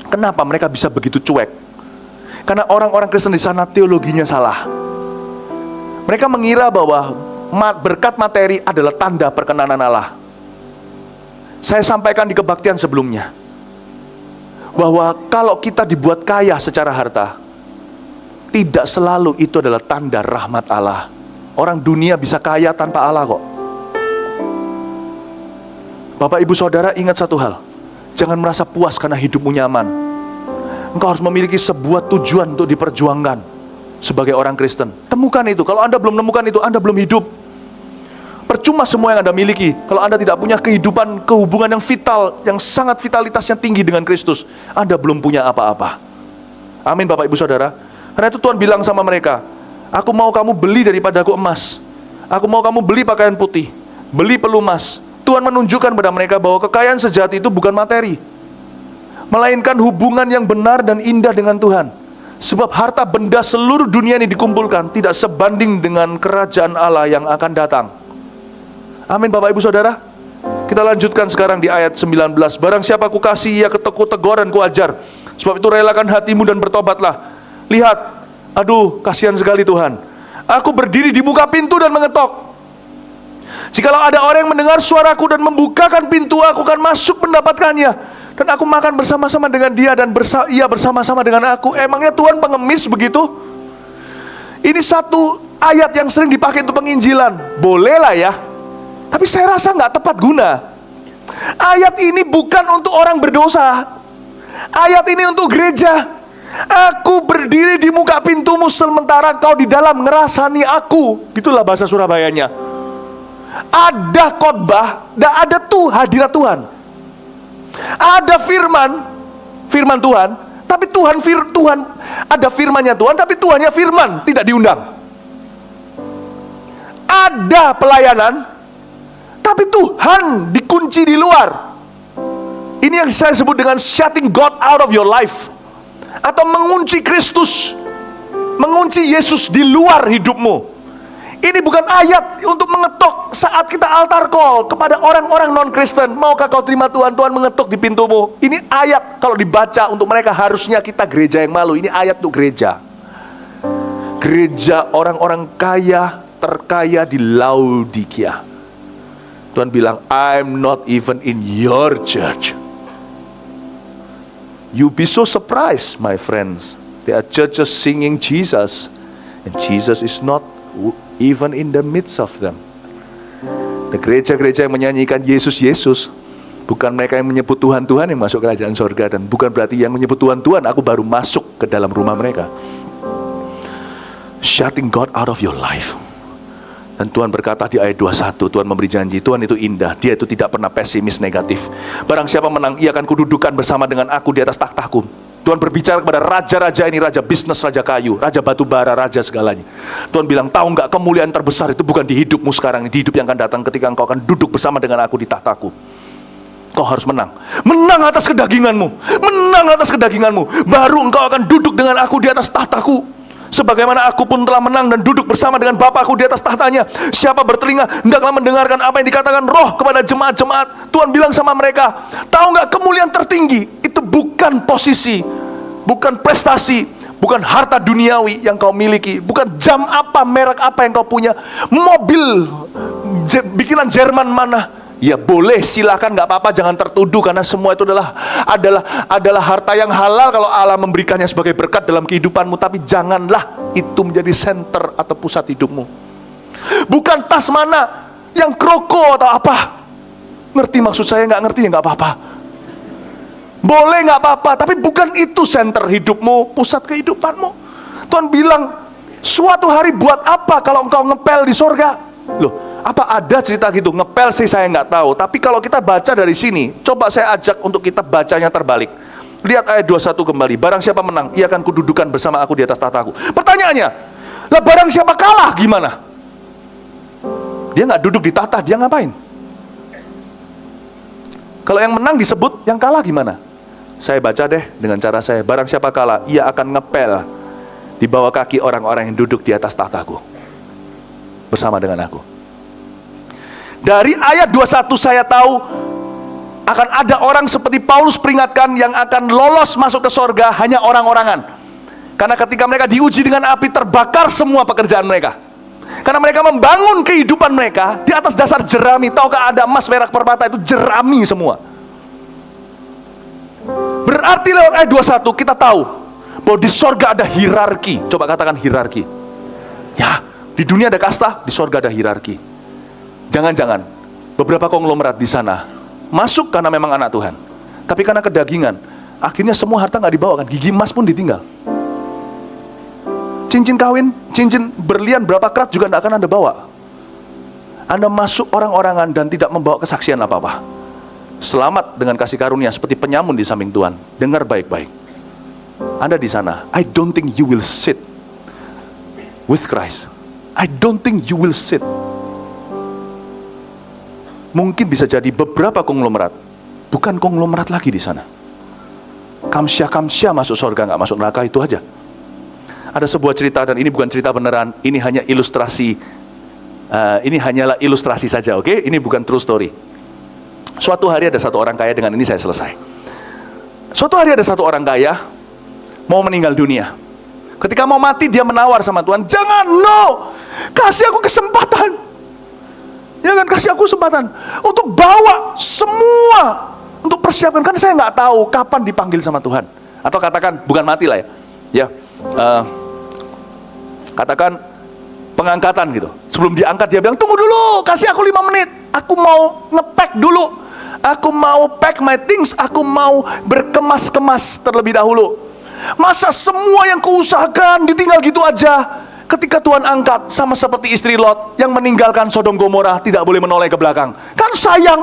kenapa mereka bisa begitu cuek? Karena orang-orang Kristen di sana teologinya salah. Mereka mengira bahwa berkat materi adalah tanda perkenanan Allah. Saya sampaikan di kebaktian sebelumnya, bahwa kalau kita dibuat kaya secara harta, tidak selalu itu adalah tanda rahmat Allah. Orang dunia bisa kaya tanpa Allah kok. Bapak Ibu Saudara, ingat satu hal. Jangan merasa puas karena hidupmu nyaman. Engkau harus memiliki sebuah tujuan untuk diperjuangkan sebagai orang Kristen. Temukan itu. Kalau Anda belum menemukan itu, Anda belum hidup. Percuma semua yang Anda miliki kalau Anda tidak punya kehidupan, kehubungan yang vital, yang sangat vitalitasnya tinggi dengan Kristus. Anda belum punya apa-apa. Amin Bapak Ibu Saudara. Karena itu Tuhan bilang sama mereka, aku mau kamu beli daripadaku emas, aku mau kamu beli pakaian putih, beli pelumas. Tuhan menunjukkan pada mereka bahwa kekayaan sejati itu bukan materi, melainkan hubungan yang benar dan indah dengan Tuhan. Sebab harta benda seluruh dunia ini dikumpulkan tidak sebanding dengan kerajaan Allah yang akan datang. Amin Bapak Ibu Saudara. Kita lanjutkan sekarang di ayat 19. Barang siapa kukasihi, ia tegur dan kuajar. Sebab itu relakan hatimu dan bertobatlah. Lihat, aduh kasihan sekali Tuhan, aku berdiri di muka pintu dan mengetok. Jikalau ada orang yang mendengar suaraku dan membukakan pintu, aku akan masuk mendapatkannya, dan aku makan bersama-sama dengan dia dan ia bersama-sama dengan aku. Emangnya Tuhan pengemis begitu? Ini satu ayat yang sering dipakai untuk penginjilan. Boleh lah ya, tapi saya rasa nggak tepat guna. Ayat ini bukan untuk orang berdosa. Ayat ini untuk gereja. Aku berdiri di muka pintumu sementara kau di dalam ngerasani aku. Gitulah bahasa Surabayanya. Ada khotbah dan ada tuh hadirat Tuhan. Ada firman Tuhan, tapi Tuhan ada firmannya Tuhan, tapi Tuhannya firman, tidak diundang. Ada pelayanan, tapi Tuhan dikunci di luar. Ini yang saya sebut dengan shutting God out of your life, atau mengunci Kristus, mengunci Yesus di luar hidupmu. Ini bukan ayat untuk mengetok saat kita altar call kepada orang-orang non-Kristen. Maukah kau terima Tuhan? Tuhan mengetuk di pintumu. Ini ayat kalau dibaca untuk mereka, harusnya kita gereja yang malu. Ini ayat untuk gereja. Gereja orang-orang kaya, terkaya di Laodikia. Tuhan bilang, I'm not even in your church. You be so surprised, my friends. There are churches singing Jesus, and Jesus is not even in the midst of them. The gereja-gereja yang menyanyikan Yesus, Yesus, bukan mereka yang menyebut Tuhan, Tuhan yang masuk kerajaan sorga. Dan bukan berarti yang menyebut Tuhan, Tuhan, aku baru masuk ke dalam rumah mereka. Shutting God out of your life. Dan Tuhan berkata di ayat 21, Tuhan memberi janji, Tuhan itu indah, Dia itu tidak pernah pesimis negatif. Barang siapa menang, ia akan kududukan bersama dengan aku di atas takhtaku. Tuhan berbicara kepada raja-raja ini, raja bisnis, raja kayu, raja batu bara, raja segalanya. Tuhan bilang, tahu nggak, kemuliaan terbesar itu bukan di hidupmu sekarang, di hidup yang akan datang ketika engkau akan duduk bersama dengan aku di takhtaku. Kau harus menang. Menang atas kedaginganmu. Menang atas kedaginganmu. Baru engkau akan duduk dengan aku di atas tahtaku. Sebagaimana aku pun telah menang dan duduk bersama dengan Bapakku di atas tahtanya. Siapa bertelinga, hendaklah mendengarkan apa yang dikatakan Roh kepada jemaat-jemaat. Tuhan bilang sama mereka, tahu nggak, kemuliaan tertinggi itu bukan posisi, bukan prestasi, bukan harta duniawi yang kau miliki, bukan jam apa, merek apa yang kau punya, mobil bikinan Jerman mana. Ya boleh, silakan, nggak apa-apa, jangan tertuduh, karena semua itu adalah harta yang halal kalau Allah memberikannya sebagai berkat dalam kehidupanmu. Tapi janganlah itu menjadi center atau pusat hidupmu. Bukan tas mana yang kroko atau apa. Ngerti maksud saya? Nggak ngerti ya nggak apa-apa. Boleh, nggak apa-apa, tapi bukan itu center hidupmu, pusat kehidupanmu. Tuhan bilang, suatu hari buat apa kalau engkau ngepel di sorga? Loh, apa ada cerita gitu? Ngepel sih saya nggak tahu. Tapi kalau kita baca dari sini, coba saya ajak untuk kita bacanya terbalik. Lihat ayat 21 kembali. Barang siapa menang, ia akan kududukan bersama aku di atas tahtaku. Pertanyaannya, lah barang siapa kalah gimana? Dia nggak duduk di tahta, dia ngapain? Kalau yang menang disebut, yang kalah gimana? Saya baca deh dengan cara saya. Barang siapa kalah, ia akan ngepel di bawah kaki orang-orang yang duduk di atas tahtaku bersama dengan aku. Dari ayat 21 saya tahu akan ada orang seperti Paulus peringatkan yang akan lolos masuk ke sorga hanya orang-orangan. Karena ketika mereka diuji dengan api, terbakar semua pekerjaan mereka. Karena mereka membangun kehidupan mereka di atas dasar jerami. Tahukah ada emas, perak, permata itu jerami semua. Berarti lewat ayat 21 kita tahu bahwa di sorga ada hierarki. Coba katakan hierarki. Ya, di dunia ada kasta, di sorga ada hierarki. Jangan-jangan beberapa konglomerat di sana masuk karena memang anak Tuhan, tapi karena kedagingan, akhirnya semua harta nggak dibawa kan, gigi emas pun ditinggal. Cincin kawin, cincin berlian berapa karat juga nggak akan Anda bawa. Anda masuk orang-orangan dan tidak membawa kesaksian apa-apa. Selamat dengan kasih karunia seperti penyamun di samping Tuhan. Dengar baik-baik. Anda di sana, I don't think you will sit with Christ. I don't think you will sit. Mungkin bisa jadi beberapa konglomerat, bukan konglomerat lagi di sana. Kamsya masuk surga, nggak masuk neraka, itu aja. Ada sebuah cerita, dan ini bukan cerita beneran, ini hanya ilustrasi. Ini hanyalah ilustrasi saja, oke? Ini bukan true story. Suatu hari ada satu orang kaya, dengan ini saya selesai. Suatu hari ada satu orang kaya mau meninggal dunia. Ketika mau mati, dia menawar sama Tuhan, jangan, no, kasih aku kesempatan. Ya kan, kasih aku kesempatan untuk bawa semua, untuk persiapkan. Kan saya nggak tahu kapan dipanggil sama Tuhan. Atau katakan, bukan mati lah ya. Katakan pengangkatan gitu. Sebelum diangkat dia bilang, tunggu dulu, kasih aku 5 menit. Aku mau nge-pack dulu. Aku mau pack my things. Aku mau berkemas-kemas terlebih dahulu. Masa semua yang kuusahakan ditinggal gitu aja? Ketika Tuhan angkat, sama seperti istri Lot yang meninggalkan Sodom Gomora, tidak boleh menoleh ke belakang. Kan sayang.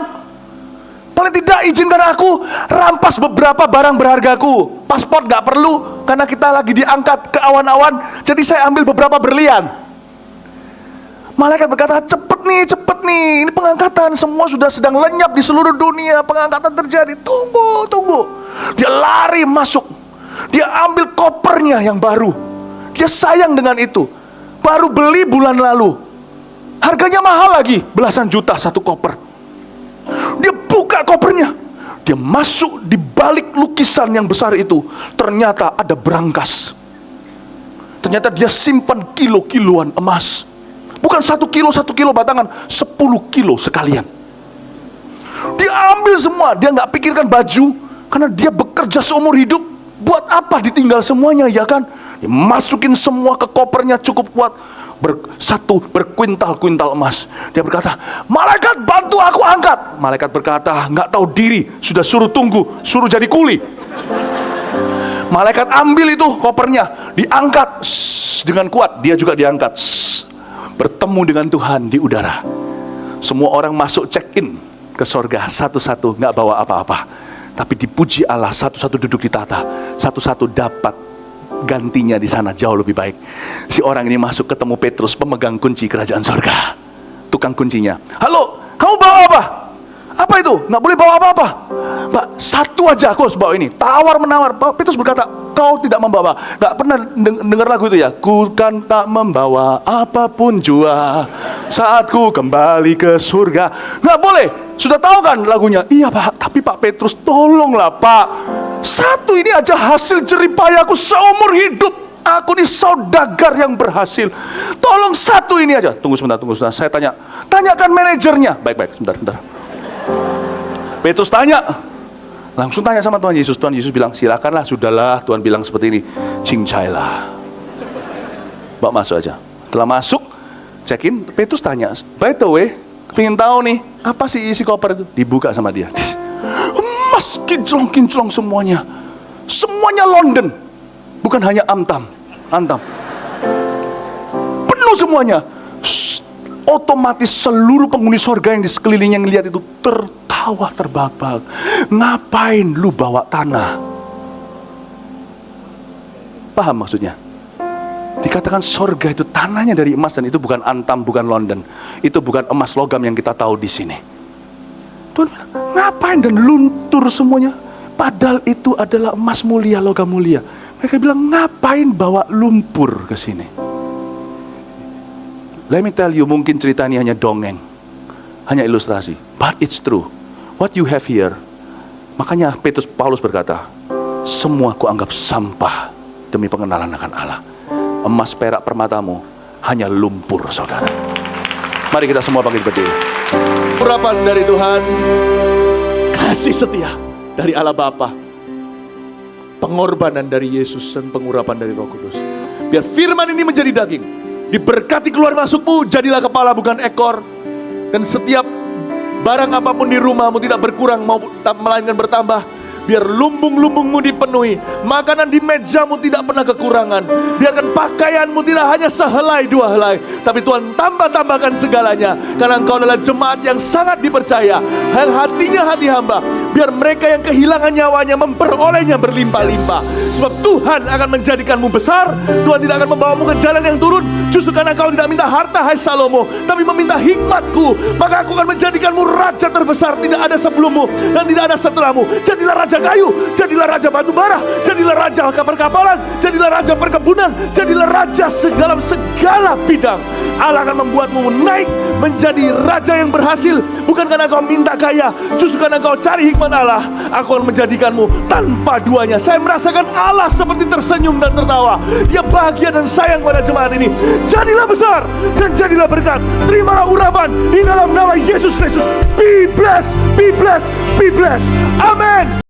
Paling tidak izinkan aku rampas beberapa barang berhargaku. Paspor gak perlu, karena kita lagi diangkat ke awan-awan. Jadi saya ambil beberapa berlian. Malaikat berkata, cepet nih, ini pengangkatan. Semua sudah sedang lenyap di seluruh dunia. Pengangkatan terjadi, tunggu. Dia lari masuk. Dia ambil kopernya yang baru. Dia sayang dengan itu. Baru beli bulan lalu. Harganya mahal lagi, belasan juta satu koper. Dia buka kopernya. Dia masuk di balik lukisan yang besar itu. Ternyata ada berangkas. Ternyata dia simpan kilo-kiloan emas. Bukan 1 kilo batangan, 10 kilo sekalian. Dia ambil semua. Dia gak pikirkan baju, karena dia bekerja seumur hidup. Buat apa ditinggal semuanya, ya kan? Dia masukin semua ke kopernya, cukup kuat. Berkuintal-kuintal emas. Dia berkata, malaikat bantu aku angkat. Malaikat berkata, nggak tahu diri, sudah suruh tunggu, suruh jadi kuli. Malaikat ambil itu kopernya, diangkat dengan kuat. Dia juga diangkat, bertemu dengan Tuhan di udara. Semua orang masuk check-in ke sorga satu-satu, nggak bawa apa-apa. Tapi dipuji Allah, satu-satu duduk di tata, satu-satu dapat gantinya di sana jauh lebih baik. Si orang ini masuk, ketemu Petrus, pemegang kunci kerajaan sorga, tukang kuncinya. Halo, kamu bawa apa? Apa itu? Nggak boleh bawa apa-apa. Pak, satu aja aku harus bawa ini. Tawar menawar. Petrus berkata, kau tidak membawa. Nggak pernah dengar lagu itu ya? Ku kan tak membawa apapun jua saat ku kembali ke surga. Nggak boleh. Sudah tahu kan lagunya? Iya Pak, tapi Pak Petrus tolonglah Pak. Satu ini aja hasil jeripayaku seumur hidup. Aku ini saudagar yang berhasil. Tolong satu ini aja. Tunggu sebentar. Saya tanyakan manajernya. Baik, sebentar. Petrus langsung tanya sama Tuhan Yesus. Tuhan Yesus bilang, silakanlah, sudahlah. Tuhan bilang seperti ini, cincailah. Bawa masuk aja. Setelah masuk, check-in, Petrus tanya, by the way, pengen tahu nih, apa sih isi koper itu? Dibuka sama dia. Emas kinclong semuanya. Semuanya London. Bukan hanya Antam. Penuh semuanya. Otomatis seluruh penghuni sorga yang di sekelilingnya ngelihat itu tertawa terbahak-bahak. Ngapain lu bawa tanah? Paham maksudnya? Dikatakan sorga itu tanahnya dari emas, dan itu bukan Antam, bukan London. Itu bukan emas logam yang kita tahu di sini. Tuhan bilang, ngapain dan luntur semuanya? Padahal itu adalah emas mulia, logam mulia. Mereka bilang, ngapain bawa lumpur ke sini? Let me tell you, mungkin cerita ini hanya dongeng, hanya ilustrasi. But it's true. What you have here. Makanya Paulus berkata, semua kuanggap sampah demi pengenalan akan Allah. Emas, perak, permatamu hanya lumpur, saudara. Mari kita semua bangkit berdiri. Urapan dari Tuhan, kasih setia dari Allah Bapa, pengorbanan dari Yesus, dan pengurapan dari Roh Kudus. Biar firman ini menjadi daging. Diberkati keluar masukmu, jadilah kepala bukan ekor. Dan setiap barang apapun di rumahmu tidak berkurang melainkan bertambah. Biar lumbung-lumbungmu dipenuhi, makanan di mejamu tidak pernah kekurangan. Biarkan pakaianmu tidak hanya sehelai dua helai, tapi Tuhan tambah-tambahkan segalanya. Karena engkau adalah jemaat yang sangat dipercaya, yang hatinya hati hamba. Biar mereka yang kehilangan nyawanya memperolehnya berlimpah-limpah. Sebab Tuhan akan menjadikanmu besar. Tuhan tidak akan membawamu ke jalan yang turun. Justru karena engkau tidak minta harta, hai Salomo, tapi meminta hikmatku, maka aku akan menjadikanmu raja terbesar. Tidak ada sebelummu dan tidak ada setelahmu. Jadilah raja raja kayu, jadilah raja batu bara, jadilah raja kapal-kapalan, jadilah raja perkebunan, jadilah raja dalam segala bidang. Allah akan membuatmu naik menjadi raja yang berhasil, bukan karena kau minta kaya, justru karena kau cari hikmat Allah. Aku akan menjadikanmu tanpa duanya. Saya merasakan Allah seperti tersenyum dan tertawa. Dia bahagia dan sayang pada jemaat ini. Jadilah besar dan jadilah berkat. Terimalah urapan di dalam nama Yesus Kristus. Be blessed, be blessed, be blessed. Amin.